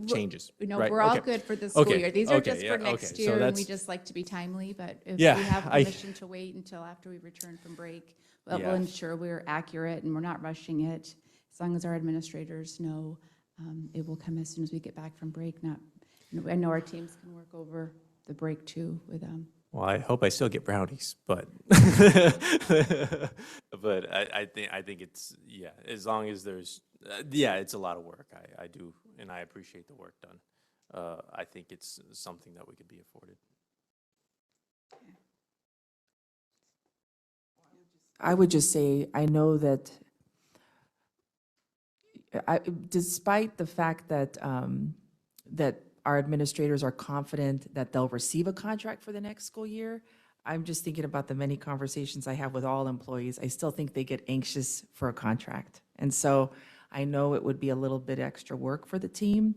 changes, No, right? we're all Okay. good for this school Okay, year. These are okay, just yeah, for next okay. So year, and we that's- just like to be timely, but if Yeah, we have I- permission to wait until after we return from break, we'll Yeah. ensure we're accurate and we're not rushing it. As long as our administrators know, it will come as soon as we get back from break. I know our teams can work over the break too with Well, I hope I still get brownies, but but I think it's, yeah, as long as there's it's a lot of work. I do, and I appreciate the work done. I think it's something that we could be afforded. I would just say, I know that despite the fact that, that our administrators are confident that they'll receive a contract for the next school year, I'm just thinking about the many conversations I have with all employees. I still think they get anxious for a contract. And so I know it would be a little bit extra work for the team,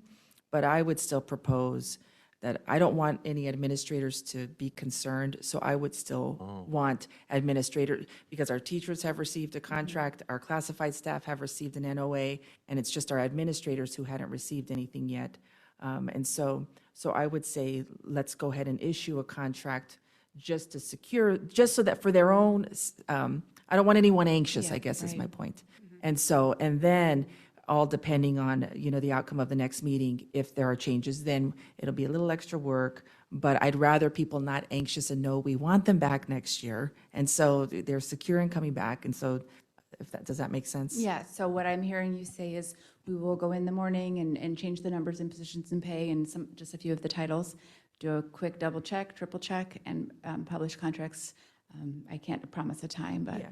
but I would still propose that I don't want any administrators to be concerned, so I would still want administrators, because our teachers have received a contract, our classified staff have received an NOA, and it's just our administrators who hadn't received anything yet. And so I would say, let's go ahead and issue a contract just to secure, just so that for their own, I don't want anyone anxious, I guess is my point. And so, and then, all depending on, you know, the outcome of the next meeting, if there are changes, then it'll be a little extra work, but I'd rather people not anxious and know we want them back next year. And so they're secure in coming back, and so, if that, does that make sense? Yeah, so what I'm hearing you say is we will go in the morning and change the numbers and positions and pay and some, just a few of the titles, do a quick double check, triple check, and publish contracts. I can't promise a time, but. Yeah.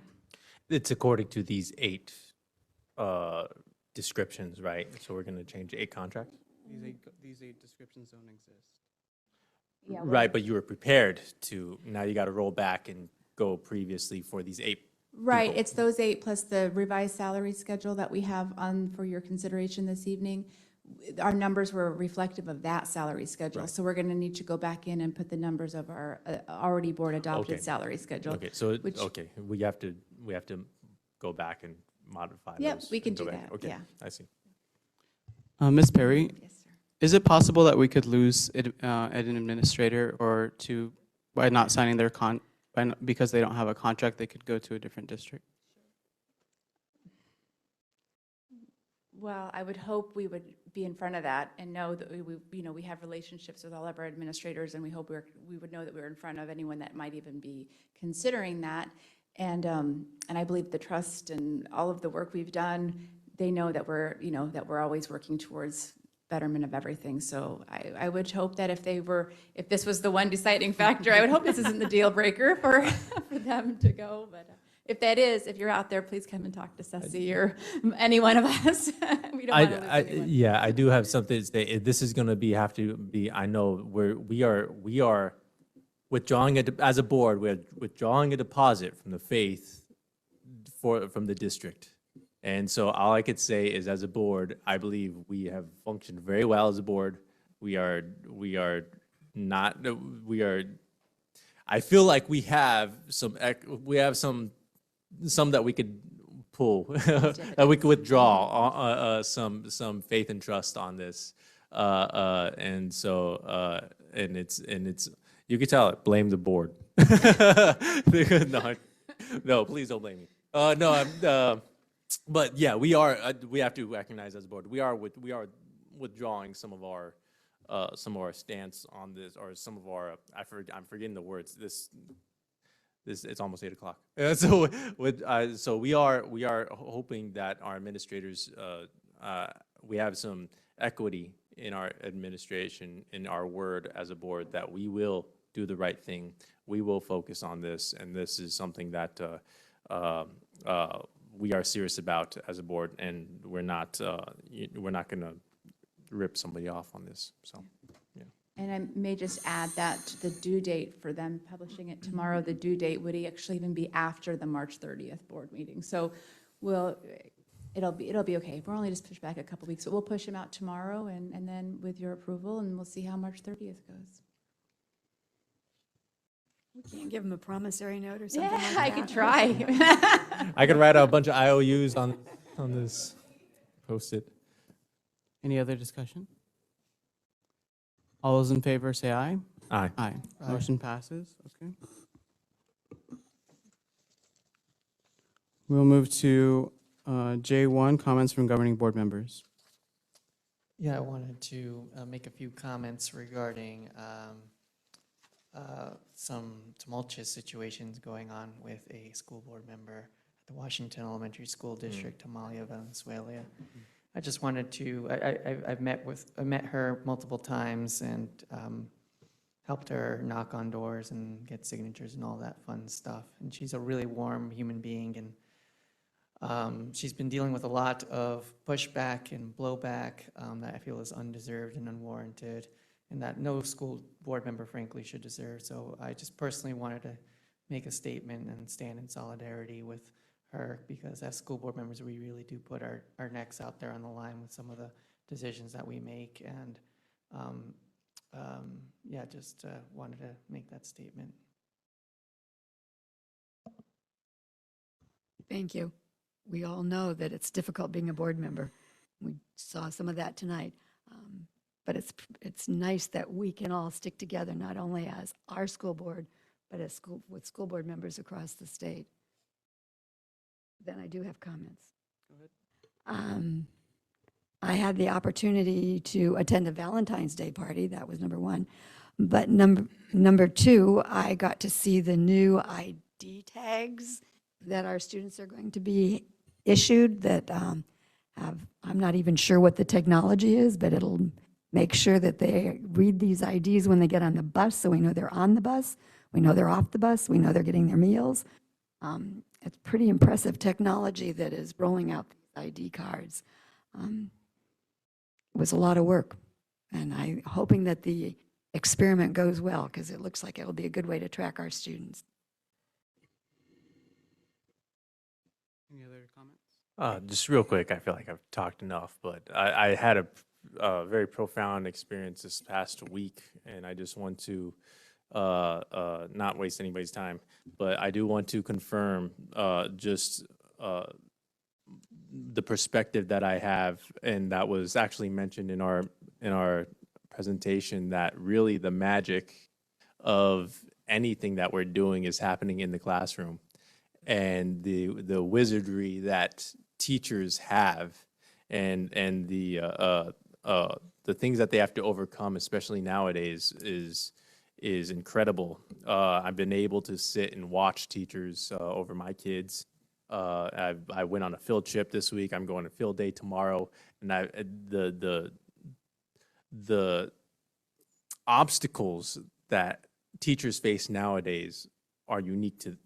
It's according to these 8 descriptions, right? So we're going to change 8 contracts? These 8 descriptions don't exist. Yeah, Right, but you were prepared to, now you got to roll back and go previously for these 8. Right, people. it's those 8 plus the revised salary schedule that we have on for your consideration this evening. Our numbers were reflective of that salary schedule, Right. so we're going to need to go back in and put the numbers of our already board adopted Okay. salary schedule. Okay, so, which- okay, we have to go back and modify Yep, those. we can and go do back. that, Okay, yeah. I see. Ms. Perry, Yes, sir. is it possible that we could lose an administrator or two by not signing their because they don't have a contract, they could go to a different district? Well, I would hope we would be in front of that and know that we have relationships with all of our administrators, and we hope we would know that we're in front of anyone that might even be considering that. And I believe the trust and all of the work we've done, they know that we're always working towards betterment of everything. So I would hope that if this was the one deciding factor, I would hope this isn't the deal breaker for them to go. But if you're out there, please come and talk to Ceci or any one of us. We don't want to lose anyone. Yeah, I do have something to say. This is going to have to be. I know we are withdrawing as a board. We're withdrawing a deposit from the faith from the district. And so all I could say is, as a board, I believe we have functioned very well as a board. I feel like we have some that we could pull, that we could withdraw some faith and trust on this. And so, and it's, you could tell it, blame the board. No, please don't blame me. But yeah, we have to recognize as a board, we are withdrawing some of our stance on this, or some of our, I'm forgetting the words. This it's almost 8 o'clock. So we are hoping that our administrators, we have some equity in our administration, in our word as a board, that we will do the right thing. We will focus on this, and this is something that we are serious about as a board, and we're not going to rip somebody off on this. So, yeah. And I may just add that the due date for them publishing it tomorrow, the due date would actually even be after the March 30th board meeting. So it'll be okay. We're only just pushed back a couple weeks, but we'll push them out tomorrow, and then with your approval, and we'll see how March 30th goes. We can't give them a promissory note or something like Yeah, that. I could try. I could write out a bunch of IOUs on this, post it. Any other discussion? All those in favor say aye. Aye. Aye. Motion passes. Okay. We'll move to J1, comments from governing board members. Yeah, I wanted to make a few comments regarding some tumultuous situations going on with a school board member at the Washington Elementary School District, Amalia Valenzuela. I just wanted to, I've met her multiple times and helped her knock on doors and get signatures and all that fun stuff. And she's a really warm human being, and She's been dealing with a lot of pushback and blowback that I feel is undeserved and unwarranted, and that no school board member, frankly, should deserve. So I just personally wanted to make a statement and stand in solidarity with her, because as school board members, we really do put our necks out there on the line with some of the decisions that we make. And yeah, just wanted to make that statement. Thank you. We all know that it's difficult being a board member. We saw some of that tonight. But it's nice that we can all stick together, not only as our school board, but as with school board members across the state. Then I do have comments. Go ahead. I had the opportunity to attend a Valentine's Day party. That was number one. But number two, I got to see the new ID tags that our students are going to be issued that I'm not even sure what the technology is, but it'll make sure that they read these IDs when they get on the bus, so we know they're on the bus, we know they're off the bus, we know they're getting their meals. It's pretty impressive technology that is rolling out these ID cards. It was a lot of work, and I'm hoping that the experiment goes well, because it looks like it'll be a good way to track our students. Any other comments? Just real quick, I feel like I've talked enough, but I had a very profound experience this past week, and I just want to not waste anybody's time, but I do want to confirm just the perspective that I have, and that was actually mentioned in our presentation, that really the magic of anything that we're doing is happening in the classroom, and the wizardry that teachers have, and the things that they have to overcome, especially nowadays, is incredible. I've been able to sit and watch teachers over my kids. I went on a field trip this week. I'm going to field day tomorrow, and the obstacles that teachers face nowadays are unique to.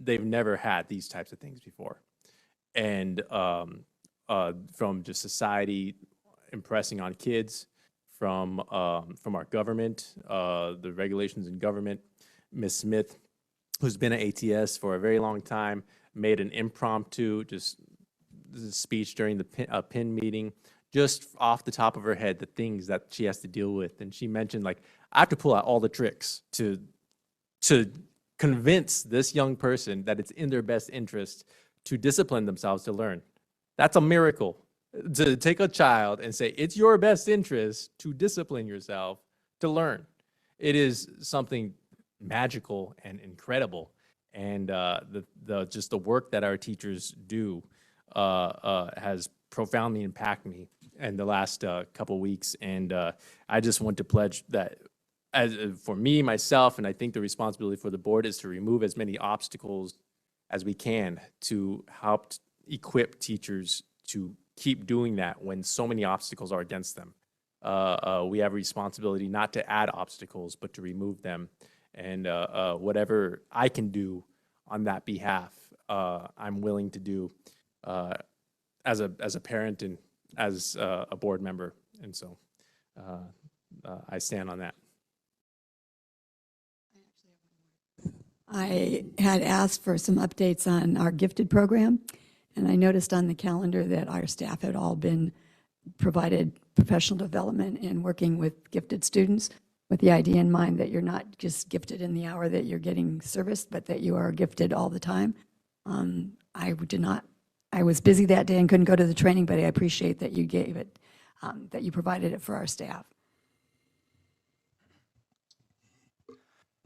They've never had these types of things before, and from just society impressing on kids, from our government, the regulations in government. Ms. Smith, who's been at ATS for a very long time, made an impromptu speech during the PIN meeting, just off the top of her head, the things that she has to deal with. And she mentioned, like, I have to pull out all the tricks to convince this young person that it's in their best interest to discipline themselves to learn. That's a miracle. To take a child and say, it's your best interest to discipline yourself to learn. It is something magical and incredible. And just the work that our teachers do has profoundly impacted me in the last couple weeks. And I just want to pledge that for me, myself, and I think the responsibility for the board is to remove as many obstacles as we can to help equip teachers to keep doing that when so many obstacles are against them. We have a responsibility not to add obstacles, but to remove them. And whatever I can do on that behalf, I'm willing to do as a parent and as a board member. And so I stand on that. I had asked for some updates on our gifted program, and I noticed on the calendar that our staff had all been provided professional development in working with gifted students, with the idea in mind that you're not just gifted in the hour that you're getting serviced, but that you are gifted all the time. I was busy that day and couldn't go to the training, but I appreciate that you gave it, that you provided it for our staff.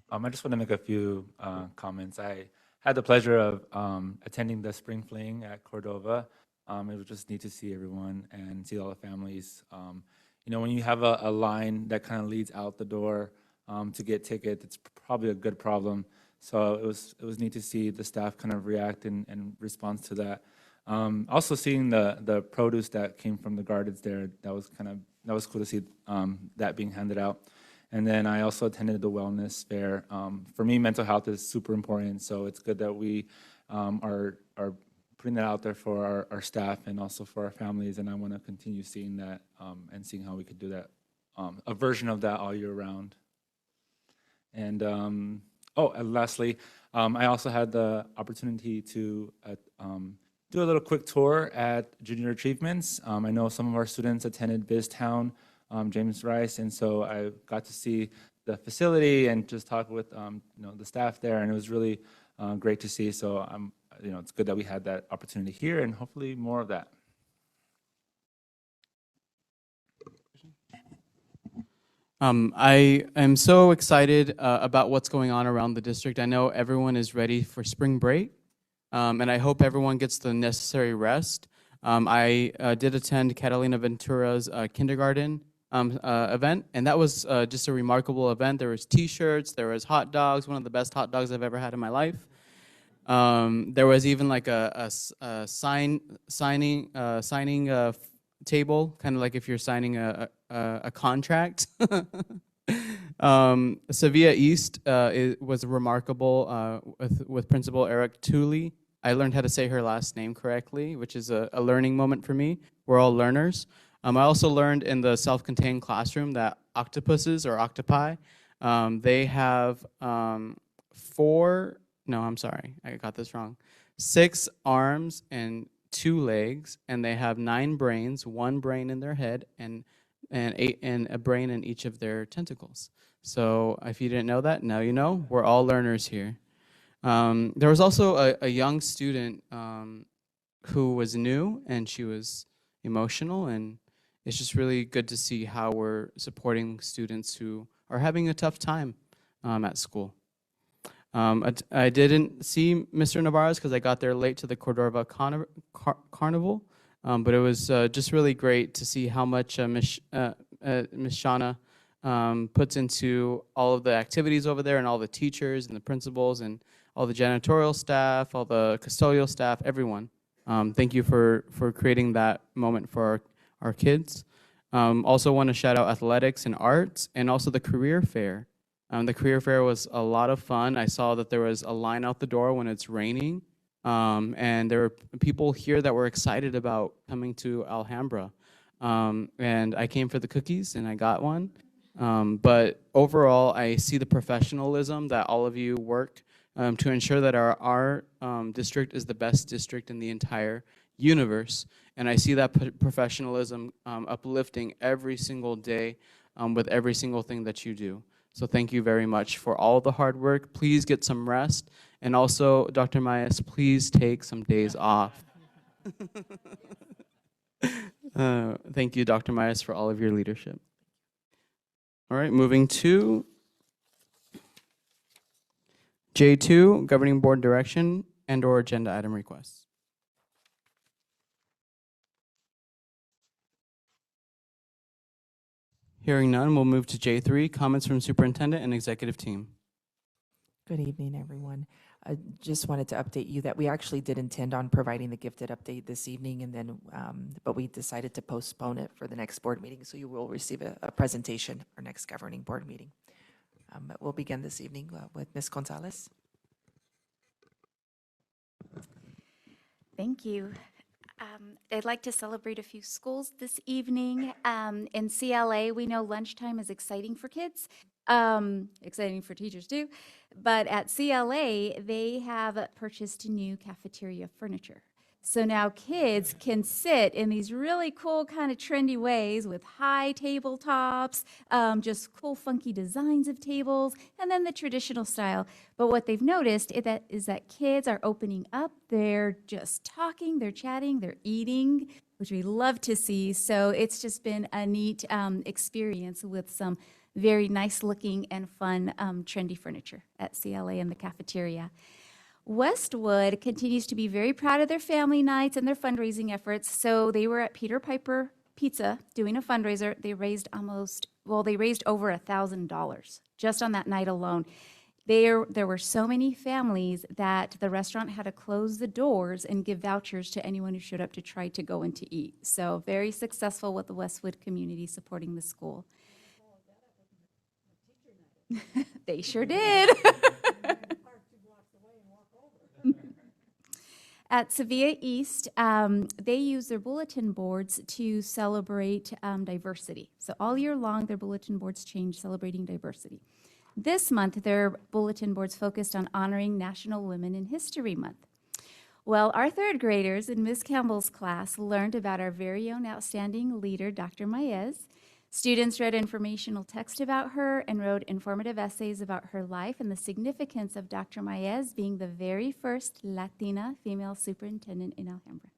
I just want to make a few comments. I had the pleasure of attending the spring fling at Cordova. It was just neat to see everyone and see all the families. You know, when you have a line that kind of leads out the door to get tickets, it's probably a good problem. So it was neat to see the staff kind of react in response to that. Also seeing the produce that came from the gardens there, that was cool to see that being handed out. And then I also attended the wellness fair. For me, mental health is super important, so it's good that we are putting that out there for our staff and also for our families, and I want to continue seeing that and seeing how we could do that, a version of that all year round. And and lastly, I also had the opportunity to do a little quick tour at Junior Achievements. I know some of our students attended BizTown, James Rice, and so I got to see the facility and just talk with the staff there, and it was really great to see. So it's good that we had that opportunity here, and hopefully more of that. I am so excited about what's going on around the district. I know everyone is ready for spring break, and I hope everyone gets the necessary rest. I did attend Catalina Ventura's kindergarten event, and that was just a remarkable event. There was T-shirts, there was hot dogs, one of the best hot dogs I've ever had in my life. There was even like a signing table, kind of like if you're signing a contract. Sevilla East was remarkable with Principal Eric Tooley. I learned how to say her last name correctly, which is a learning moment for me. We're all learners. I also learned in the self-contained classroom that octopuses or octopi, they have 6 arms and 2 legs, and they have 9 brains, 1 brain in their head, and a brain in each of their tentacles. So if you didn't know that, now you know. We're all learners here. There was also a young student who was new, and she was emotional, and it's just really good to see how we're supporting students who are having a tough time at school. I didn't see Mr. Navarez because I got there late to the Cordova Carnival, but it was just really great to see how much Ms. Shauna puts into all of the activities over there, and all the teachers and the principals and all the janitorial staff, all the custodial staff, everyone. Thank you for creating that moment for our kids. Also want to shout out athletics and arts, and also the career fair. The career fair was a lot of fun. I saw that there was a line out the door when it's raining, and there were people here that were excited about coming to Alhambra. And I came for the cookies, and I got one. But overall, I see the professionalism that all of you work to ensure that our district is the best district in the entire universe. And I see that professionalism uplifting every single day with every single thing that you do. So thank you very much for all the hard work. Please get some rest. And also, Dr. Mayes, please take some days off. Thank you, Dr. Mayes, for all of your leadership. All right, moving to J2, Governing Board Direction and/or Agenda Item Requests. Hearing none, we'll move to J3, comments from Superintendent and Executive Team. Good evening, everyone. I just wanted to update you that we actually did intend on providing the gifted update this evening, and then, but we decided to postpone it for the next board meeting, so you will receive a presentation our next governing board meeting. But we'll begin this evening with Ms. Gonzalez. Thank you. I'd like to celebrate a few schools this evening. In CLA, we know lunchtime is exciting for kids, exciting for teachers too. But at CLA, they have purchased new cafeteria furniture. So now kids can sit in these really cool kind of trendy ways with high tabletops, just cool funky designs of tables, and then the traditional style. But what they've noticed is that kids are opening up. They're just talking, they're chatting, they're eating, which we love to see. So it's just been a neat experience with some very nice looking and fun trendy furniture at CLA in the cafeteria. Westwood continues to be very proud of their family nights and their fundraising efforts. So they were at Peter Piper Pizza doing a fundraiser. They raised over $1,000 just on that night alone. There were so many families that the restaurant had to close the doors and give vouchers to anyone who showed up to try to go in to eat. So very successful with the Westwood community supporting the school. They sure did. At Sevilla East, they use their bulletin boards to celebrate diversity. So all year long, their bulletin boards change, celebrating diversity. This month, their bulletin boards focused on honoring National Women in History Month. Well, our third graders in Ms. Campbell's class learned about our very own outstanding leader, Dr. Maez. Students read informational text about her and wrote informative essays about her life and the significance of Dr. Maez being the very first Latina female superintendent in Alhambra.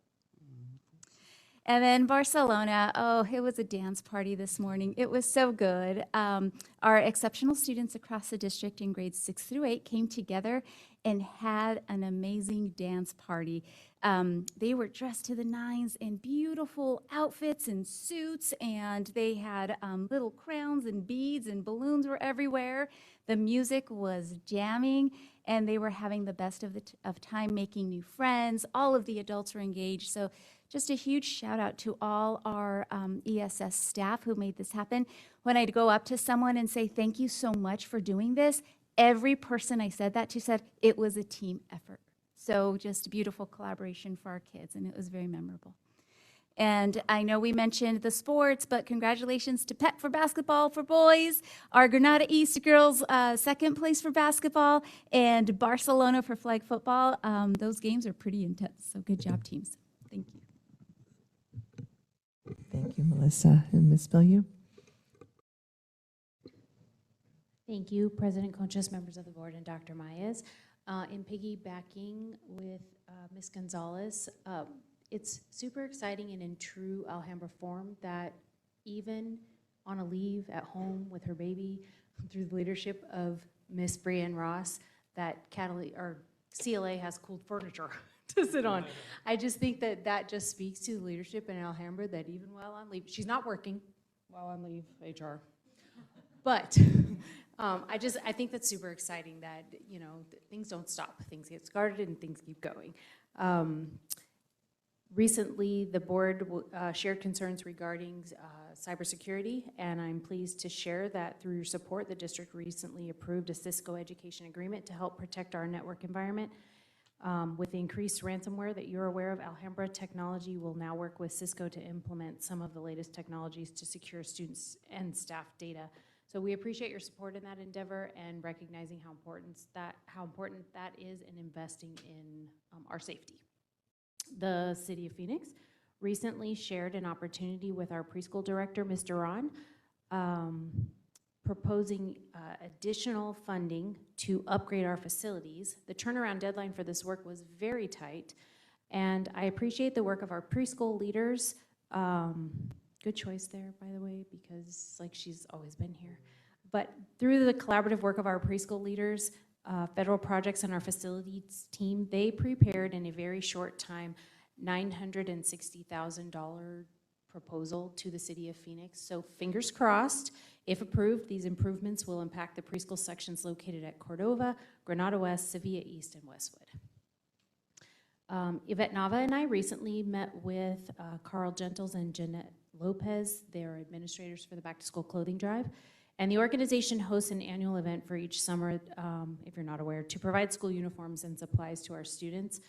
And then Barcelona, oh, it was a dance party this morning. It was so good. Our exceptional students across the district in grades 6 through 8 came together and had an amazing dance party. They were dressed to the nines in beautiful outfits and suits, and they had little crowns and beads and balloons were everywhere. The music was jamming, and they were having the best of time making new friends. All of the adults were engaged. So just a huge shout out to all our ESS staff who made this happen. When I'd go up to someone and say, thank you so much for doing this, every person I said that to said it was a team effort. So just beautiful collaboration for our kids, and it was very memorable. And I know we mentioned the sports, but congratulations to PEP for basketball for boys, our Granada East girls second place for basketball, and Barcelona for flag football. Those games are pretty intense, so good job, teams. Thank you. Thank you, Melissa. And Ms. Bellew? Thank you, President Conchas, members of the board, and Dr. Maez. In piggybacking with Ms. Gonzalez, it's super exciting and in true Alhambra form that even on a leave at home with her baby, through the leadership of Miss Brianne Ross, that CLA has cool furniture to sit on. I just think that that just speaks to the leadership in Alhambra that even while on leave, she's not working while on leave, HR. But I think that's super exciting that, you know, things don't stop. Things get started and things keep going. Recently, the board shared concerns regarding cybersecurity, and I'm pleased to share that through your support, the district recently approved a Cisco education agreement to help protect our network environment. With the increased ransomware that you're aware of, Alhambra Technology will now work with Cisco to implement some of the latest technologies to secure students and staff data. So we appreciate your support in that endeavor and recognizing how important that is in investing in our safety. The City of Phoenix recently shared an opportunity with our preschool director, Mr. Ron, proposing additional funding to upgrade our facilities. The turnaround deadline for this work was very tight, and I appreciate the work of our preschool leaders. Good choice there, by the way, because like she's always been here. But through the collaborative work of our preschool leaders, federal projects and our facilities team, they prepared in a very short time $960,000 proposal to the City of Phoenix. So fingers crossed, if approved, these improvements will impact the preschool sections located at Cordova, Granada West, Sevilla East, and Westwood. Yvette Nava and I recently met with Carl Gentles and Jeanette Lopez. They're administrators for the Back to School Clothing Drive. And the organization hosts an annual event for each summer, if you're not aware, to provide school uniforms and supplies to our students.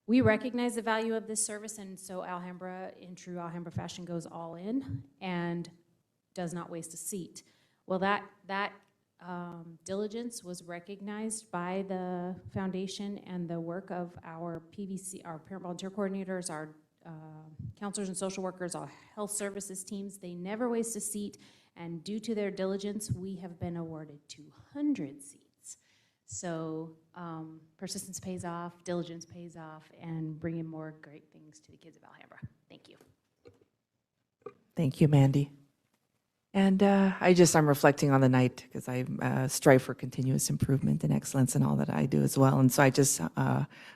We recognize the value of this service, and so Alhambra, in true Alhambra fashion, goes all in and does not waste a seat. Well, that diligence was recognized by the foundation and the work of our PVC, our parent volunteer coordinators, our counselors and social workers, our health services teams. They never waste a seat, and due to their diligence, we have been awarded 200 seats. So persistence pays off, diligence pays off, and bringing more great things to the kids of Alhambra. Thank you. Thank you, Mandy. And I'm reflecting on the night because I strive for continuous improvement and excellence in all that I do as well. And so I just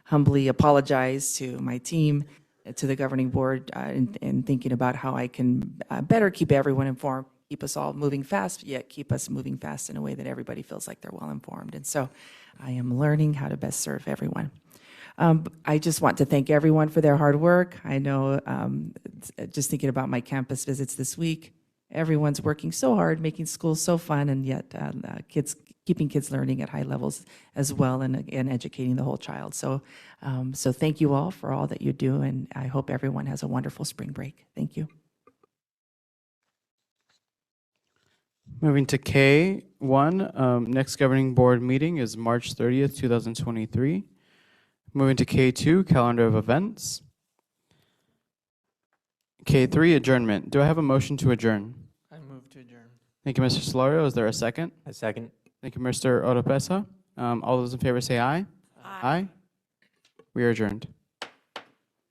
humbly apologize to my team, to the governing board, in thinking about how I can better keep everyone informed, keep us all moving fast, yet keep us moving fast in a way that everybody feels like they're well informed. And so I am learning how to best serve everyone. I just want to thank everyone for their hard work. I know, just thinking about my campus visits this week, everyone's working so hard, making school so fun, and yet keeping kids learning at high levels as well, and educating the whole child. So, so thank you all for all that you do, and I hope everyone has a wonderful spring break. Thank you. Moving to K1, next governing board meeting is March 30th, 2023. Moving to K2, calendar of events. K3, adjournment. Do I have a motion to adjourn? I move to adjourn. Thank you, Mr. Solorio. Is there a second? A second. Thank you, Mr. Oropesa. All those in favor say aye. Aye. We are adjourned.